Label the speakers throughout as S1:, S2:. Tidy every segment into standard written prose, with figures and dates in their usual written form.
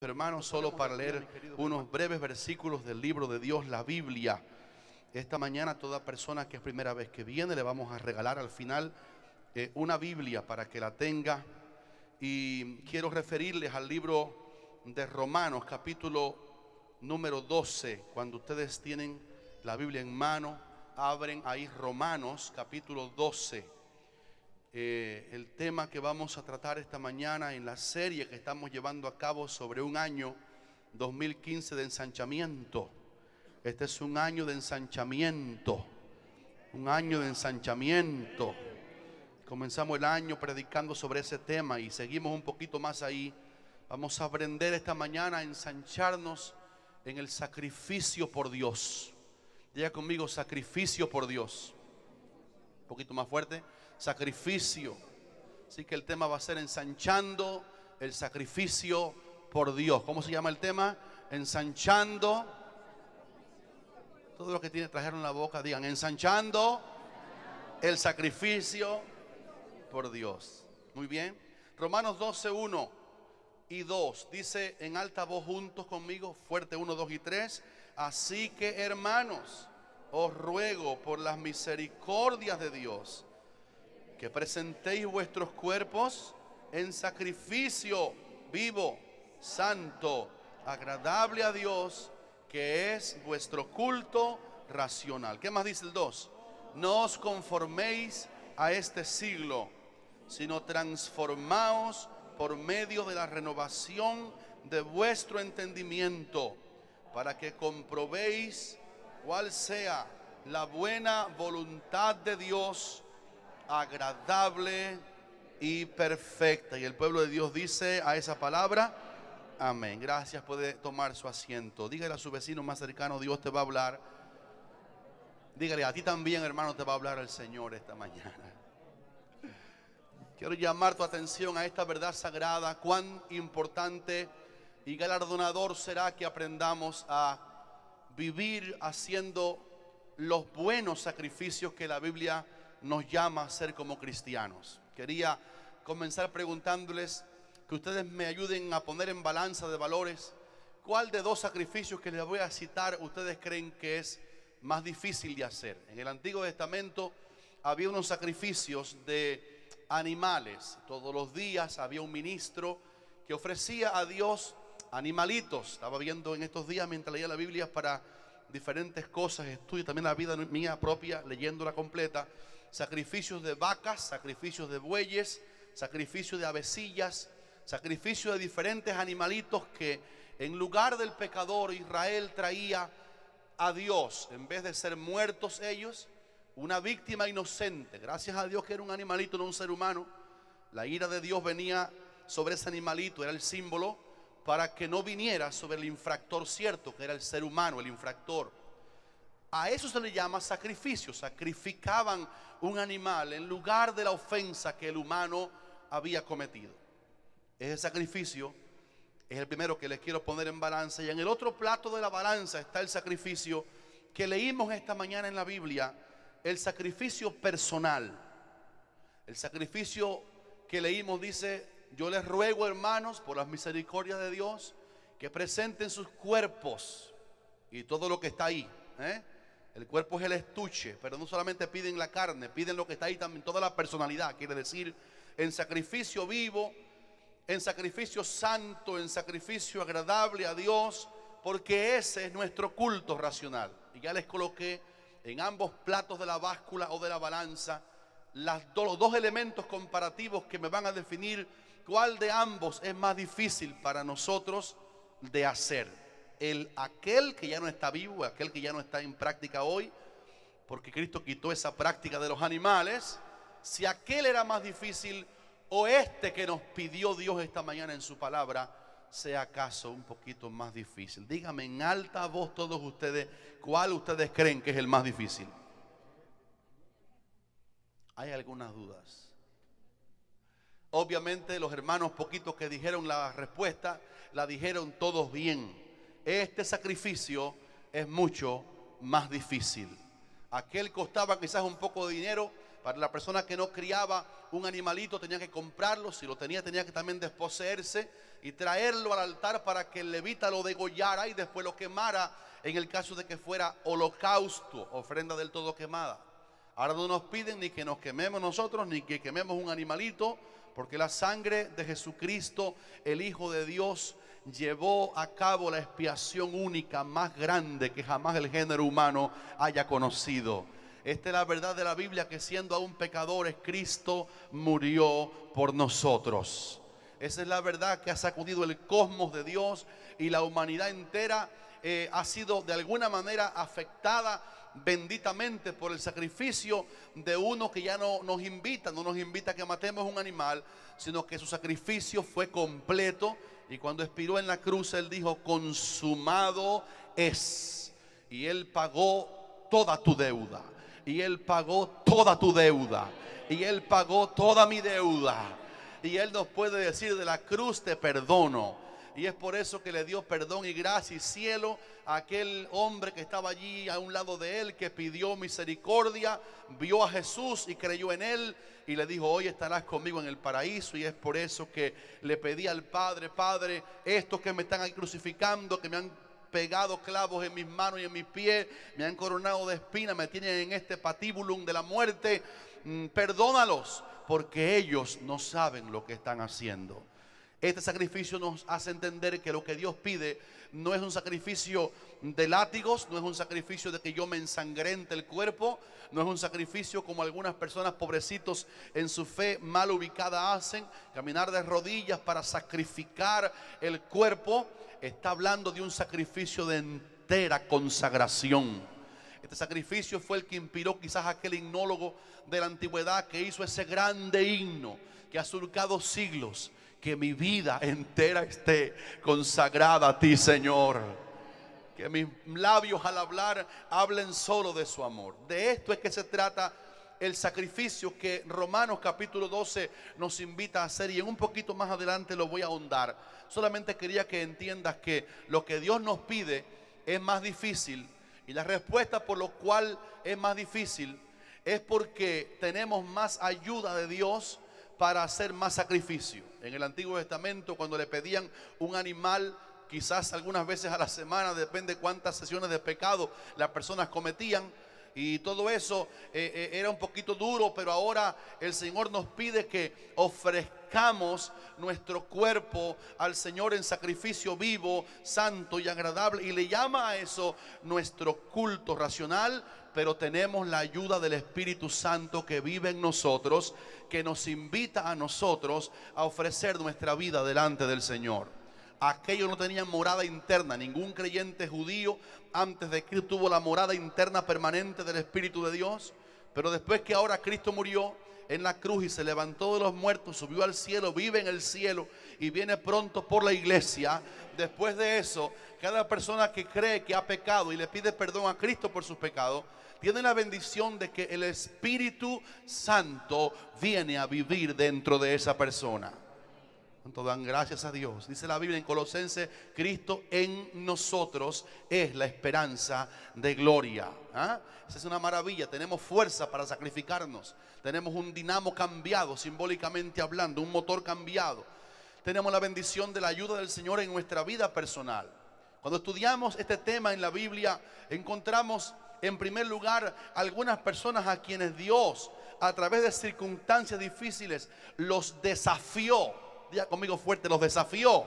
S1: Hermanos, solo para leer unos breves versículos del libro de Dios, la Biblia. Esta mañana toda persona que es primera vez que viene le vamos a regalar al final una Biblia para que la tenga. Y quiero referirles al libro de Romanos, capítulo número 12. Cuando ustedes tienen la Biblia en mano, abren ahí Romanos, capítulo 12. El tema que vamos a tratar esta mañana en la serie que estamos llevando a cabo sobre un año 2015 de ensanchamiento. Este es un año de ensanchamiento, un año de ensanchamiento. Comenzamos el año predicando sobre ese tema y seguimos un poquito más ahí. Vamos a aprender esta mañana a ensancharnos en el sacrificio por Dios. Diga conmigo, sacrificio por Dios. Un poquito más fuerte. Sacrificio. Así que el tema va a ser ensanchando el sacrificio por Dios. ¿Cómo se llama el tema? Ensanchando. Todo lo que trajeron la boca, digan, ensanchando el sacrificio por Dios. Muy bien. Romanos 12, 1 y 2. Dice en alta voz juntos conmigo, fuerte, 1, 2 y 3. Así que, hermanos, os ruego por las misericordias de Dios que presentéis vuestros cuerpos en sacrificio vivo, santo, agradable a Dios, que es vuestro culto racional. ¿Qué más dice el 2? No os conforméis a este siglo, sino transformaos por medio de la renovación de vuestro entendimiento, para que comprobéis cuál sea la buena voluntad de Dios, agradable y perfecta. Y el pueblo de Dios dice a esa palabra, amén. Gracias, puede tomar su asiento. Dígale a su vecino más cercano, Dios te va a hablar. Dígale, a ti también, hermano, te va a hablar el Señor esta mañana. Quiero llamar tu atención a esta verdad sagrada, cuán importante y galardonador será que aprendamos a vivir haciendo los buenos sacrificios que la Biblia nos llama a ser como cristianos. Quería comenzar preguntándoles que ustedes me ayuden a poner en balanza de valores cuál de dos sacrificios que les voy a citar ustedes creen que es más difícil de hacer. En el Antiguo Testamento había unos sacrificios de animales. Todos los días había un ministro que ofrecía a Dios animalitos. Estaba viendo en estos días mientras leía la Biblia para diferentes cosas, estudio también la vida mía propia leyéndola completa. Sacrificios de vacas, sacrificios de bueyes, sacrificios de avecillas, sacrificios de diferentes animalitos que en lugar del pecador Israel traía a Dios, en vez de ser muertos ellos, una víctima inocente. Gracias a Dios que era un animalito, no un ser humano. La ira de Dios venía sobre ese animalito, era el símbolo para que no viniera sobre el infractor cierto, que era el ser humano, el infractor. A eso se le llama sacrificio. Sacrificaban un animal en lugar de la ofensa que el humano había cometido. Ese sacrificio es el primero que les quiero poner en balanza. Y en el otro plato de la balanza está el sacrificio que leímos esta mañana en la Biblia, el sacrificio personal. El sacrificio que leímos dice: yo les ruego, hermanos, por las misericordias de Dios, que presenten sus cuerpos y todo lo que está ahí. El cuerpo es el estuche, pero no solamente piden la carne, piden lo que está ahí también, toda la personalidad. Quiere decir, en sacrificio vivo, en sacrificio santo, en sacrificio agradable a Dios, porque ese es nuestro culto racional. Y ya les coloqué en ambos platos de la báscula o de la balanza los dos elementos comparativos que me van a definir cuál de ambos es más difícil para nosotros de hacer. Aquel que ya no está vivo, aquel que ya no está en práctica hoy, porque Cristo quitó esa práctica de los animales. Si aquel era más difícil, o este que nos pidió Dios esta mañana en su palabra, sea acaso un poquito más difícil. Díganme en alta voz todos ustedes, ¿cuál ustedes creen que es el más difícil? Hay algunas dudas. Obviamente los hermanos poquitos que dijeron la respuesta, la dijeron todos bien. Este sacrificio es mucho más difícil. Aquel costaba quizás un poco de dinero, Para la persona que no criaba un animalito tenía que comprarlo, si lo tenía tenía que también desposeerse y traerlo al altar para que el levita lo degollara y después lo quemara en el caso de que fuera holocausto, ofrenda del todo quemada. Ahora no nos piden ni que nos quememos nosotros ni que quememos un animalito, porque la sangre de Jesucristo, el Hijo de Dios, llevó a cabo la expiación única más grande que jamás el género humano haya conocido. Esta es la verdad de la Biblia, que siendo aún pecadores, Cristo murió por nosotros. Esa es la verdad que ha sacudido el cosmos de Dios, y la humanidad entera ha sido de alguna manera afectada benditamente por el sacrificio de uno que ya no nos invita a que matemos un animal, sino que su sacrificio fue completo. Y cuando expiró en la cruz, Él dijo: consumado es. Y Él pagó toda tu deuda. Y Él pagó toda tu deuda. Y Él pagó toda mi deuda. Y Él nos puede decir: de la cruz te perdono. Y es por eso que le dio perdón y gracia y cielo a aquel hombre que estaba allí a un lado de él, que pidió misericordia, vio a Jesús y creyó en él, y le dijo: hoy estarás conmigo en el paraíso. Y es por eso que le pedí al Padre: Padre, estos que me están ahí crucificando, que me han pegado clavos en mis manos y en mis pies, me han coronado de espinas, me tienen en este patíbulum de la muerte, perdónalos, porque ellos no saben lo que están haciendo. Este sacrificio nos hace entender que lo que Dios pide no es un sacrificio de látigos, no es un sacrificio de que yo me ensangrente el cuerpo, no es un sacrificio como algunas personas, pobrecitos, en su fe mal ubicada hacen, caminar de rodillas para sacrificar el cuerpo. Está hablando de un sacrificio de entera consagración. Este sacrificio fue el que inspiró quizás a aquel himnólogo de la antigüedad que hizo ese grande himno que ha surcado siglos: que mi vida entera esté consagrada a ti, Señor. Que mis labios al hablar hablen solo de su amor. De esto es que se trata el sacrificio que Romanos capítulo 12 nos invita a hacer, y en un poquito más adelante lo voy a ahondar. Solamente quería que entiendas que lo que Dios nos pide es más difícil, y la respuesta por lo cual es más difícil es porque tenemos más ayuda de Dios para hacer más sacrificio. En el Antiguo Testamento, cuando le pedían un animal, quizás algunas veces a la semana, depende cuántas sesiones de pecado las personas cometían, y todo eso era un poquito duro. Pero ahora el Señor nos pide que ofrezcamos nuestro cuerpo al Señor en sacrificio vivo, santo y agradable, y le llama a eso nuestro culto racional. Pero tenemos la ayuda del Espíritu Santo que vive en nosotros, que nos invita a nosotros a ofrecer nuestra vida delante del Señor. Aquellos no tenían morada interna. Ningún creyente judío antes de Cristo tuvo la morada interna permanente del Espíritu de Dios. Pero después que ahora Cristo murió en la cruz y se levantó de los muertos, subió al cielo, vive en el cielo y viene pronto por la iglesia. Después de eso, cada persona que cree que ha pecado y le pide perdón a Cristo por sus pecados, tiene la bendición de que el Espíritu Santo viene a vivir dentro de esa persona. ¿Cuánto dan gracias a Dios? Dice la Biblia en Colosenses: Cristo en nosotros es la esperanza de gloria. Esa es una maravilla. Tenemos fuerza para sacrificarnos. Tenemos un dinamo cambiado, simbólicamente hablando, un motor cambiado. Tenemos la bendición de la ayuda del Señor en nuestra vida personal. Cuando estudiamos este tema en la Biblia, encontramos en primer lugar algunas personas a quienes Dios, a través de circunstancias difíciles, los desafió. Diga conmigo fuerte: los desafió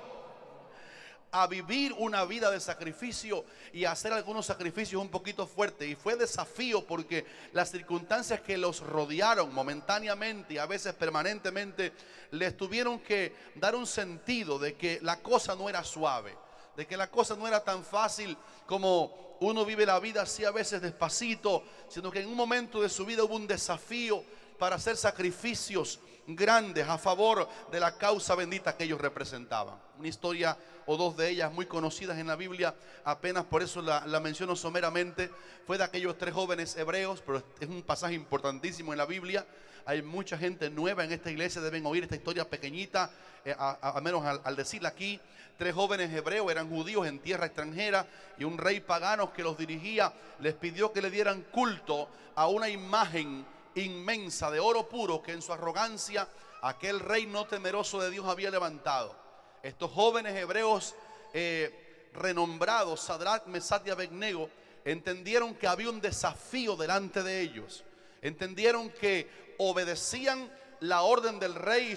S1: a vivir una vida de sacrificio y a hacer algunos sacrificios un poquito fuertes. Y fue desafío porque las circunstancias que los rodearon momentáneamente y a veces permanentemente les tuvieron que dar un sentido de que la cosa no era suave, de que la cosa no era tan fácil como uno vive la vida así a veces despacito, sino que en un momento de su vida hubo un desafío para hacer sacrificios grandes a favor de la causa bendita que ellos representaban. Una historia o dos de ellas muy conocidas en la Biblia, apenas por eso la menciono someramente, fue de aquellos 3 jóvenes hebreos, pero es un pasaje importantísimo en la Biblia. Hay mucha gente nueva en esta iglesia, deben oír esta historia pequeñita, a menos al decirla aquí. 3 jóvenes hebreos, eran judíos en tierra extranjera, y un rey pagano que los dirigía les pidió que le dieran culto a una imagen inmensa de oro puro que en su arrogancia aquel rey no temeroso de Dios había levantado. Estos jóvenes hebreos renombrados, Sadrach, Mesach y Abednego, entendieron que había un desafío delante de ellos. Entendieron que obedecían la orden del rey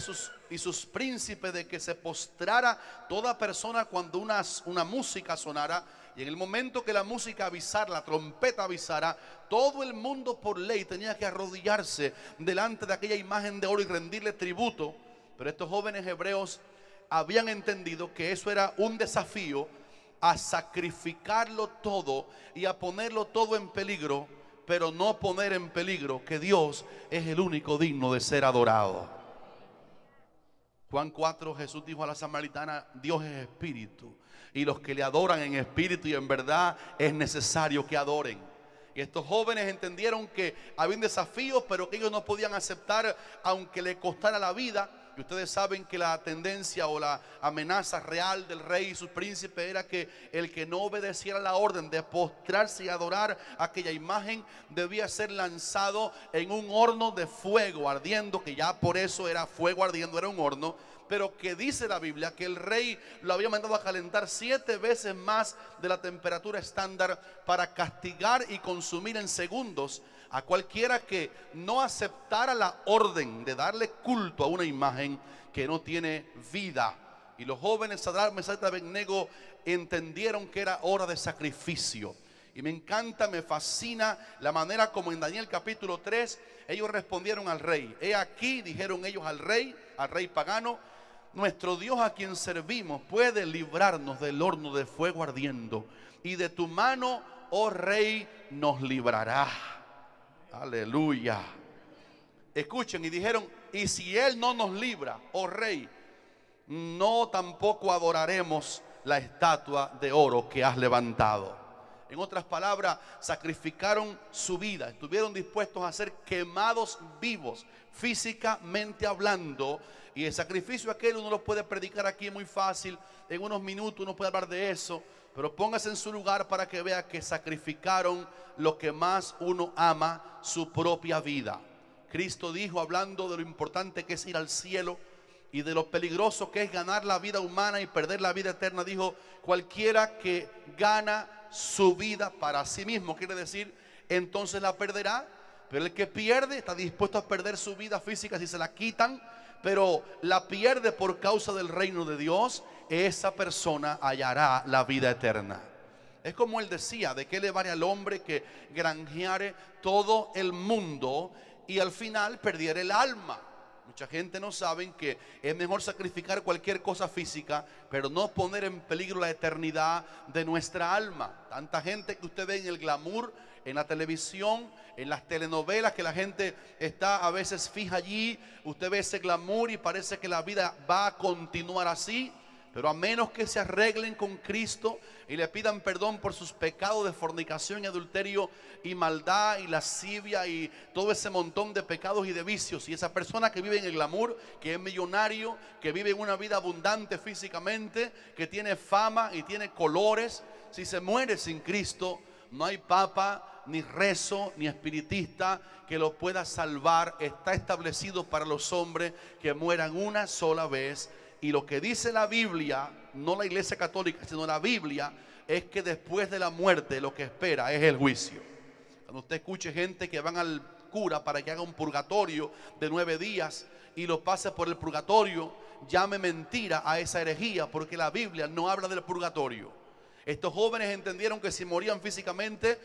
S1: y sus príncipes de que se postrara toda persona cuando una música sonara. Y en el momento que la música avisara, la trompeta avisara, todo el mundo por ley tenía que arrodillarse delante de aquella imagen de oro y rendirle tributo. Pero estos jóvenes hebreos habían entendido que eso era un desafío a sacrificarlo todo y a ponerlo todo en peligro, pero no poner en peligro que Dios es el único digno de ser adorado. Juan 4, Jesús dijo a la samaritana: Dios es espíritu, y los que le adoran en espíritu y en verdad es necesario que adoren. Y estos jóvenes entendieron que había un desafío, pero que ellos no podían aceptar aunque le costara la vida. Y ustedes saben que la tendencia o la amenaza real del rey y sus príncipes era que el que no obedeciera la orden de postrarse y adorar aquella imagen debía ser lanzado en un horno de fuego ardiendo, que ya por eso era fuego ardiendo, era un horno. Pero que dice la Biblia que el rey lo había mandado a calentar 7 veces más de la temperatura estándar para castigar y consumir en segundos a cualquiera que no aceptara la orden de darle culto a una imagen que no tiene vida. Y los jóvenes Sadrach, Mesach y Abednego entendieron que era hora de sacrificio. Y me encanta, me fascina la manera como en Daniel capítulo 3 ellos respondieron al rey. He aquí, dijeron ellos al rey pagano: nuestro Dios a quien servimos puede librarnos del horno de fuego ardiendo, y de tu mano, oh rey, nos librará. Aleluya. Escuchen, y dijeron: y si él no nos libra, oh rey, no tampoco adoraremos la estatua de oro que has levantado. En otras palabras, sacrificaron su vida, estuvieron dispuestos a ser quemados vivos, físicamente hablando. Y el sacrificio aquel uno lo puede predicar aquí muy fácil, en unos minutos uno puede hablar de eso, pero póngase en su lugar para que vea que sacrificaron lo que más uno ama, su propia vida. Cristo dijo, hablando de lo importante que es ir al cielo y de lo peligroso que es ganar la vida humana y perder la vida eterna, dijo: cualquiera que gana su vida para sí mismo, quiere decir, entonces la perderá. Pero el que pierde está dispuesto a perder su vida física si se la quitan, pero la pierde por causa del reino de Dios, esa persona hallará la vida eterna. Es como él decía: ¿de qué le vale al hombre que granjeare todo el mundo y al final perdiera el alma? Mucha gente no sabe que es mejor sacrificar cualquier cosa física, pero no poner en peligro la eternidad de nuestra alma. Tanta gente que usted ve en el glamour, en la televisión, en las telenovelas, que la gente está a veces fija allí. Usted ve ese glamour y parece que la vida va a continuar así. Pero a menos que se arreglen con Cristo y le pidan perdón por sus pecados de fornicación y adulterio y maldad y lascivia y todo ese montón de pecados y de vicios, y esa persona que vive en el glamour, que es millonario, que vive en una vida abundante físicamente, que tiene fama y tiene colores, si se muere sin Cristo, no hay papa, ni rezo, ni espiritista que lo pueda salvar. Está establecido para los hombres que mueran una sola vez. Y lo que dice la Biblia, no la Iglesia Católica, sino la Biblia, es que después de la muerte lo que espera es el juicio. Cuando usted escuche gente que van al cura para que haga un purgatorio de 9 días y lo pase por el purgatorio, llame mentira a esa herejía, porque la Biblia no habla del purgatorio. Estos jóvenes entendieron que si morían físicamente,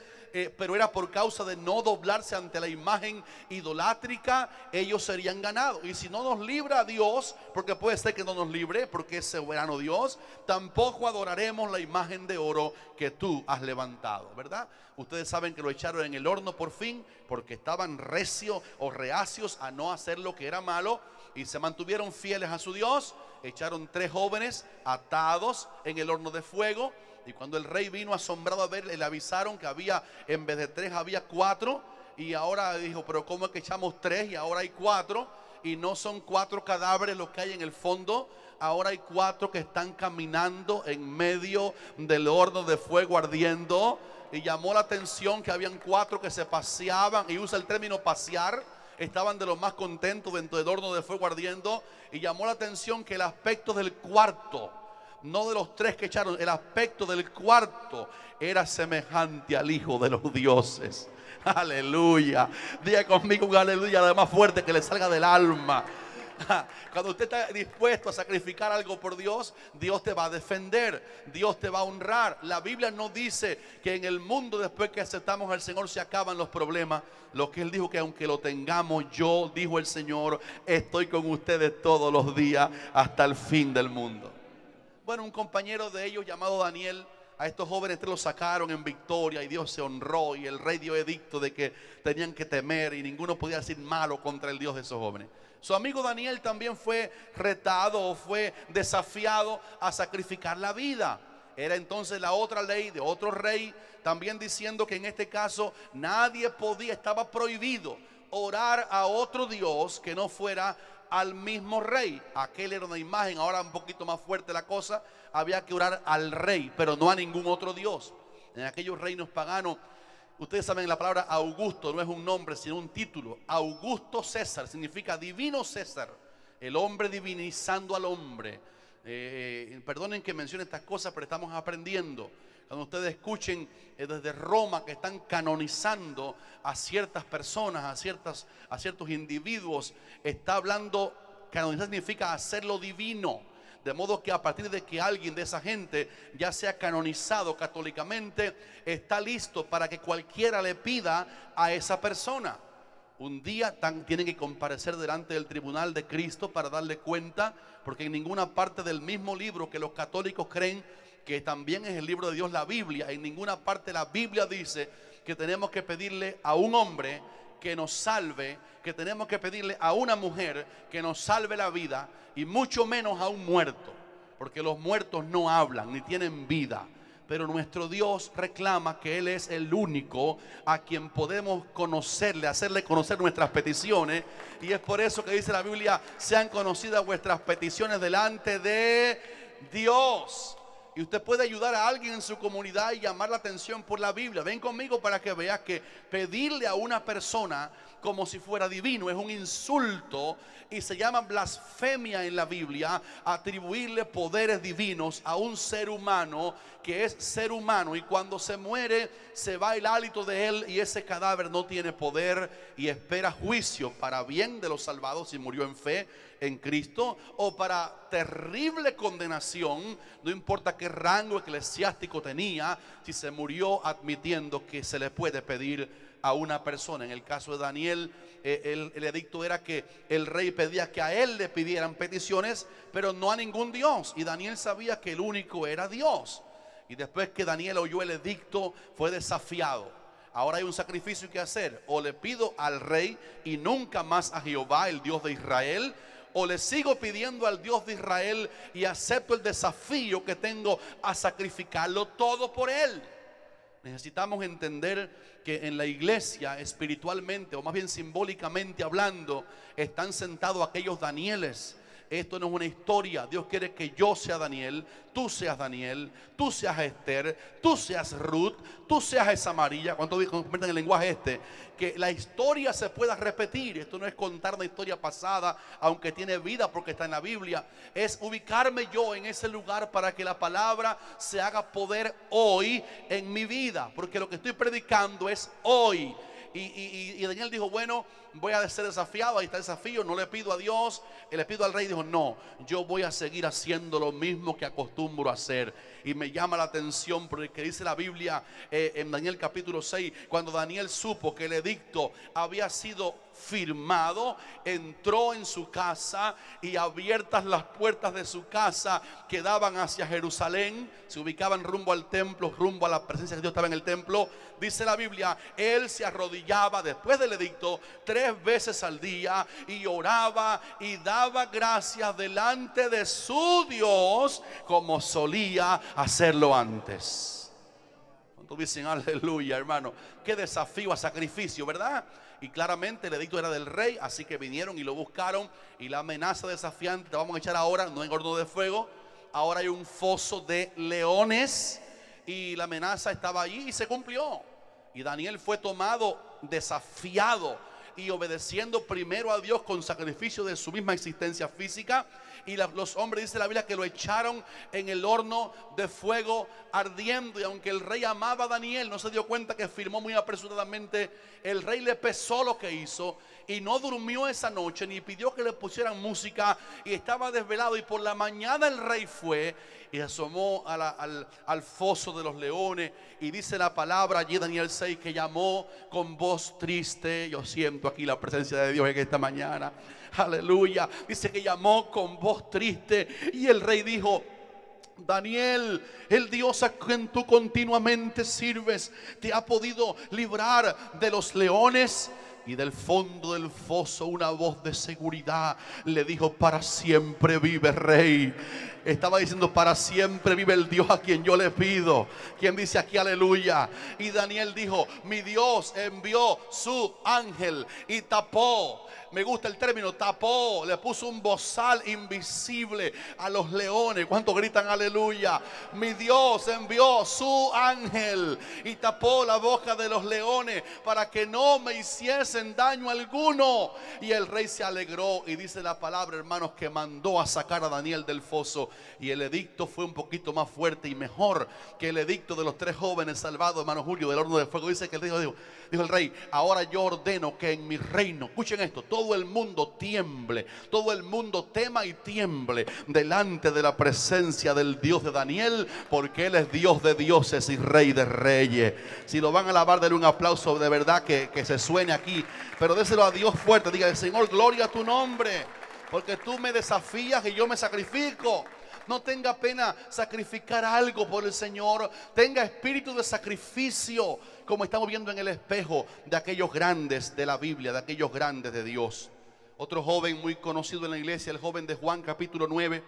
S1: pero era por causa de no doblarse ante la imagen idolátrica, ellos serían ganados. Y si no nos libra Dios, porque puede ser que no nos libre, porque es soberano Dios, tampoco adoraremos la imagen de oro que tú has levantado, ¿verdad? Ustedes saben que lo echaron en el horno por fin, porque estaban recios o reacios a no hacer lo que era malo, y se mantuvieron fieles a su Dios. Echaron 3 jóvenes atados en el horno de fuego. Y cuando el rey vino asombrado a ver, le avisaron que había, en vez de 3 había 4. Y ahora dijo: pero ¿cómo es que echamos 3 y ahora hay 4? Y no son 4 cadáveres los que hay en el fondo. Ahora hay 4 que están caminando en medio del horno de fuego ardiendo. Y llamó la atención que habían 4 que se paseaban, y usa el término pasear, estaban de lo más contentos dentro del horno de fuego ardiendo, y llamó la atención que el aspecto del cuarto, no de los 3 que echaron, el aspecto del cuarto era semejante al Hijo de los dioses. Aleluya. Diga conmigo un aleluya, además fuerte, que le salga del alma. Cuando usted está dispuesto a sacrificar algo por Dios, Dios te va a defender, Dios te va a honrar. La Biblia no dice que en el mundo, después que aceptamos al Señor, se acaban los problemas. Lo que Él dijo, que aunque lo tengamos, yo, dijo el Señor, estoy con ustedes todos los días hasta el fin del mundo. Bueno, un compañero de ellos llamado Daniel, a estos jóvenes los sacaron en victoria y Dios se honró, y el rey dio edicto de que tenían que temer y ninguno podía decir malo contra el Dios de esos jóvenes. Su amigo Daniel también fue retado o fue desafiado a sacrificar la vida. Era entonces la otra ley de otro rey, también diciendo que en este caso nadie podía, estaba prohibido orar a otro Dios que no fuera al mismo rey. Aquel era una imagen, ahora un poquito más fuerte la cosa, había que orar al rey, pero no a ningún otro Dios. En aquellos reinos paganos, ustedes saben, la palabra Augusto no es un nombre sino un título. Augusto César significa divino César, el hombre divinizando al hombre. Perdonen que mencione estas cosas, pero estamos aprendiendo. Cuando ustedes escuchen desde Roma que están canonizando a ciertas personas, a ciertos individuos, está hablando, canonizar significa hacerlo divino. De modo que a partir de que alguien de esa gente ya sea canonizado católicamente, está listo para que cualquiera le pida a esa persona. Un día tienen que comparecer delante del tribunal de Cristo para darle cuenta, porque en ninguna parte del mismo libro que los católicos creen que también es el libro de Dios, la Biblia, en ninguna parte la Biblia dice que tenemos que pedirle a un hombre que nos salve, que tenemos que pedirle a una mujer que nos salve la vida, y mucho menos a un muerto, porque los muertos no hablan ni tienen vida. Pero nuestro Dios reclama que Él es el único a quien podemos conocerle, hacerle conocer nuestras peticiones. Y es por eso que dice la Biblia: sean conocidas vuestras peticiones delante de Dios. Y usted puede ayudar a alguien en su comunidad y llamar la atención por la Biblia. Ven conmigo para que veas que pedirle a una persona como si fuera divino es un insulto, y se llama blasfemia en la Biblia atribuirle poderes divinos a un ser humano que es ser humano, y cuando se muere se va el hálito de él y ese cadáver no tiene poder y espera juicio para bien de los salvados si murió en fe en Cristo, o para terrible condenación, no importa qué rango eclesiástico tenía, si se murió admitiendo que se le puede pedir a una persona. En el caso de Daniel, el edicto era que el rey pedía que a él le pidieran peticiones, pero no a ningún Dios, y Daniel sabía que el único era Dios. Y después que Daniel oyó el edicto, fue desafiado. Ahora hay un sacrificio que hacer: o le pido al rey y nunca más a Jehová, el Dios de Israel, o le sigo pidiendo al Dios de Israel y acepto el desafío que tengo a sacrificarlo todo por él. Necesitamos entender que en la iglesia, espiritualmente, o más bien simbólicamente hablando, están sentados aquellos Danieles. Esto no es una historia. Dios quiere que yo sea Daniel, tú seas Daniel, tú seas Esther, tú seas Ruth, tú seas esa María. ¿Cuánto comentan el lenguaje este? Que la historia se pueda repetir. Esto no es contar una historia pasada, aunque tiene vida porque está en la Biblia. Es ubicarme yo en ese lugar para que la palabra se haga poder hoy en mi vida, porque lo que estoy predicando es hoy. Y Daniel dijo: bueno, voy a ser desafiado, ahí está el desafío, no le pido a Dios, le pido al rey. Dijo: no, yo voy a seguir haciendo lo mismo que acostumbro a hacer. Y me llama la atención porque dice la Biblia en Daniel capítulo 6, cuando Daniel supo que el edicto había sido firmado, entró en su casa, y abiertas las puertas de su casa que daban hacia Jerusalén, se ubicaban rumbo al templo, rumbo a la presencia de Dios, estaba en el templo. Dice la Biblia, él se arrodillaba después del edicto 3 veces al día y oraba y daba gracias delante de su Dios como solía hacerlo antes. ¿Cuántos dicen aleluya, hermano? Qué desafío a sacrificio, ¿verdad? Y claramente el edicto era del rey, así que vinieron y lo buscaron. Y la amenaza desafiante: te vamos a echar ahora, no en horno de fuego, ahora hay un foso de leones. Y la amenaza estaba allí y se cumplió. Y Daniel fue tomado, desafiado y obedeciendo primero a Dios con sacrificio de su misma existencia física. Y los hombres, dice la Biblia, que lo echaron en el horno de fuego ardiendo. Y aunque el rey amaba a Daniel, no se dio cuenta que firmó muy apresuradamente. El rey le pesó lo que hizo y no durmió esa noche, ni pidió que le pusieran música, y estaba desvelado. Y por la mañana el rey fue y asomó al foso de los leones, y dice la palabra allí, Daniel 6, que llamó con voz triste. Yo siento aquí la presencia de Dios en esta mañana. Aleluya. Dice que llamó con voz triste, y el rey dijo: Daniel, el Dios a quien tú continuamente sirves, ¿te ha podido librar de los leones? Y del fondo del foso una voz de seguridad le dijo: para siempre vive, rey. Estaba diciendo: para siempre vive el Dios a quien yo le pido. ¿Quién dice aquí aleluya? Y Daniel dijo: mi Dios envió su ángel y tapó, me gusta el término, tapó, le puso un bozal invisible a los leones. ¿Cuántos gritan aleluya? Mi Dios envió su ángel y tapó la boca de los leones para que no me hiciesen daño alguno. Y el rey se alegró, y dice la palabra, hermanos, que mandó a sacar a Daniel del foso. Y el edicto fue un poquito más fuerte y mejor que el edicto de los 3 jóvenes salvados, hermano Julio, del horno de fuego. Dice que dijo el rey: ahora yo ordeno que en mi reino, escuchen esto, todo el mundo tiemble, todo el mundo tema y tiemble delante de la presencia del Dios de Daniel, porque Él es Dios de dioses y Rey de reyes. Si lo van a alabar, denle un aplauso de verdad que se suene aquí, pero déselo a Dios fuerte. Diga: Señor, gloria a tu nombre, porque tú me desafías y yo me sacrifico. No tenga pena sacrificar algo por el Señor. Tenga espíritu de sacrificio, como estamos viendo en el espejo de aquellos grandes de la Biblia, de aquellos grandes de Dios. Otro joven muy conocido en la iglesia, el joven de Juan capítulo 9.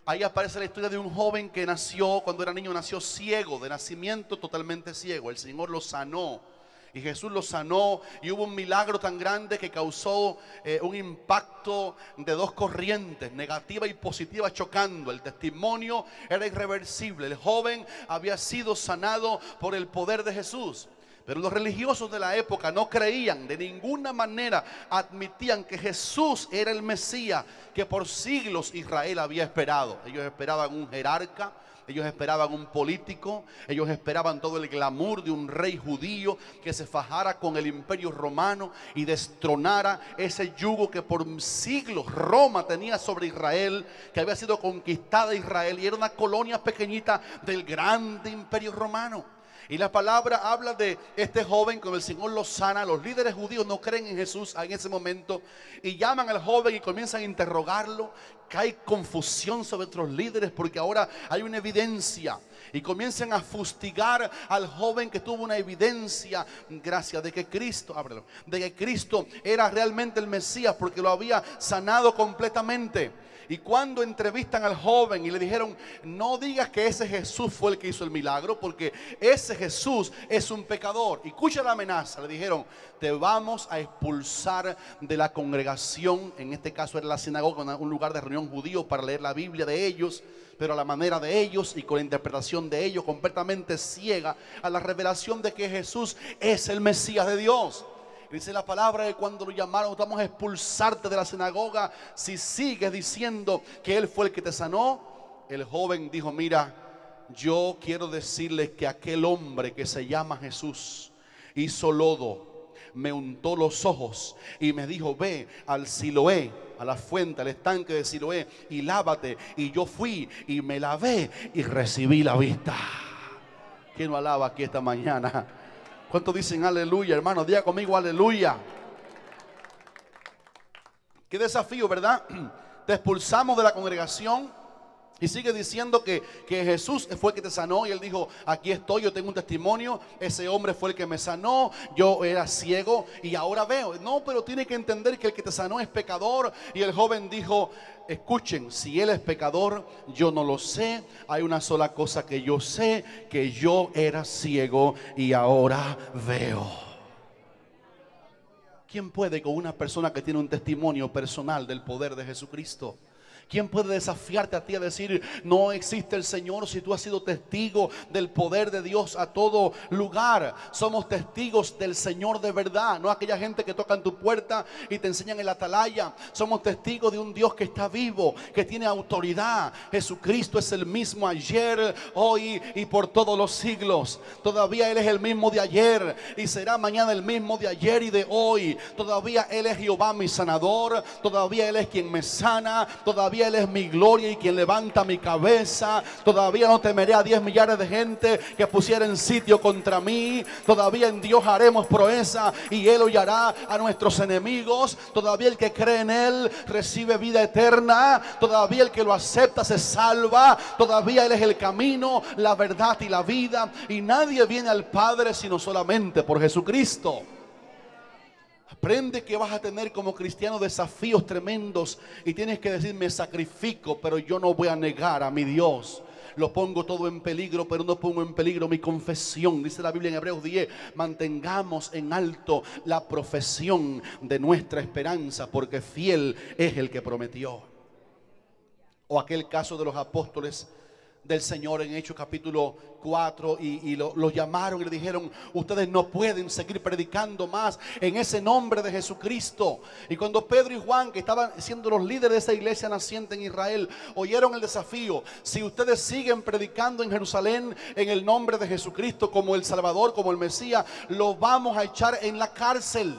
S1: Ahí aparece la historia de un joven que nació, cuando era niño, nació ciego, de nacimiento totalmente ciego. El Señor lo sanó. Y Jesús lo sanó, y hubo un milagro tan grande que causó un impacto de 2 corrientes, negativa y positiva, chocando. El testimonio era irreversible. El joven había sido sanado por el poder de Jesús. Pero los religiosos de la época no creían, de ninguna manera admitían que Jesús era el Mesías que por siglos Israel había esperado. Ellos esperaban un jerarca, ellos esperaban un político, ellos esperaban todo el glamour de un rey judío que se fajara con el imperio romano y destronara ese yugo que por siglos Roma tenía sobre Israel, que había sido conquistada Israel y era una colonia pequeñita del grande imperio romano. Y la palabra habla de este joven cuando el Señor lo sana. Los líderes judíos no creen en Jesús en ese momento y llaman al joven y comienzan a interrogarlo. Cae confusión sobre otros líderes porque ahora hay una evidencia, y comienzan a fustigar al joven que tuvo una evidencia, gracias de que Cristo, ábrelo, de que Cristo era realmente el Mesías, porque lo había sanado completamente. Y cuando entrevistan al joven y le dijeron: no digas que ese Jesús fue el que hizo el milagro, porque ese Jesús es un pecador. Y escucha la amenaza, le dijeron: te vamos a expulsar de la congregación. En este caso era la sinagoga, un lugar de reunión judío para leer la Biblia de ellos, pero a la manera de ellos y con la interpretación de ellos, completamente ciega a la revelación de que Jesús es el Mesías de Dios. Dice la palabra que cuando lo llamaron: vamos a expulsarte de la sinagoga si sigues diciendo que Él fue el que te sanó. El joven dijo: mira, yo quiero decirles que aquel hombre que se llama Jesús hizo lodo, me untó los ojos y me dijo: ve al Siloé, a la fuente, al estanque de Siloé, y lávate. Y yo fui y me lavé y recibí la vista. ¿Quién lo alaba aquí esta mañana? ¿Cuántos dicen aleluya, hermano? Diga conmigo aleluya. Qué desafío, ¿verdad? Te expulsamos de la congregación y sigue diciendo que Jesús fue el que te sanó. Y él dijo: aquí estoy, yo tengo un testimonio, ese hombre fue el que me sanó, yo era ciego y ahora veo. No, pero tiene que entender que el que te sanó es pecador. Y el joven dijo: escuchen, si él es pecador, yo no lo sé. Hay una sola cosa que yo sé, que yo era ciego y ahora veo. ¿Quién puede con una persona que tiene un testimonio personal del poder de Jesucristo? ¿Quién puede desafiarte a ti a decir no existe el Señor si tú has sido testigo del poder de Dios a todo lugar? Somos testigos del Señor de verdad, no aquella gente que toca en tu puerta y te enseñan el atalaya. Somos testigos de un Dios que está vivo, que tiene autoridad. Jesucristo es el mismo ayer, hoy y por todos los siglos. Todavía Él es el mismo de ayer y será mañana el mismo de ayer y de hoy. Todavía Él es Jehová mi sanador, todavía Él es quien me sana, todavía Él es mi gloria y quien levanta mi cabeza. Todavía no temeré a 10 millares de gente que pusieran sitio contra mí. Todavía en Dios haremos proeza y Él hollará a nuestros enemigos. Todavía el que cree en Él recibe vida eterna. Todavía el que lo acepta se salva. Todavía Él es el camino, la verdad y la vida, y nadie viene al Padre sino solamente por Jesucristo. Aprende que vas a tener como cristiano desafíos tremendos y tienes que decir: me sacrifico, pero yo no voy a negar a mi Dios. Lo pongo todo en peligro, pero no pongo en peligro mi confesión. Dice la Biblia en Hebreos 10: mantengamos en alto la profesión de nuestra esperanza, porque fiel es el que prometió. O aquel caso de los apóstoles del Señor en Hechos capítulo 4 y los llamaron y le dijeron: ustedes no pueden seguir predicando más en ese nombre de Jesucristo. Y cuando Pedro y Juan, que estaban siendo los líderes de esa iglesia naciente en Israel, oyeron el desafío: si ustedes siguen predicando en Jerusalén en el nombre de Jesucristo como el Salvador, como el Mesías, los vamos a echar en la cárcel.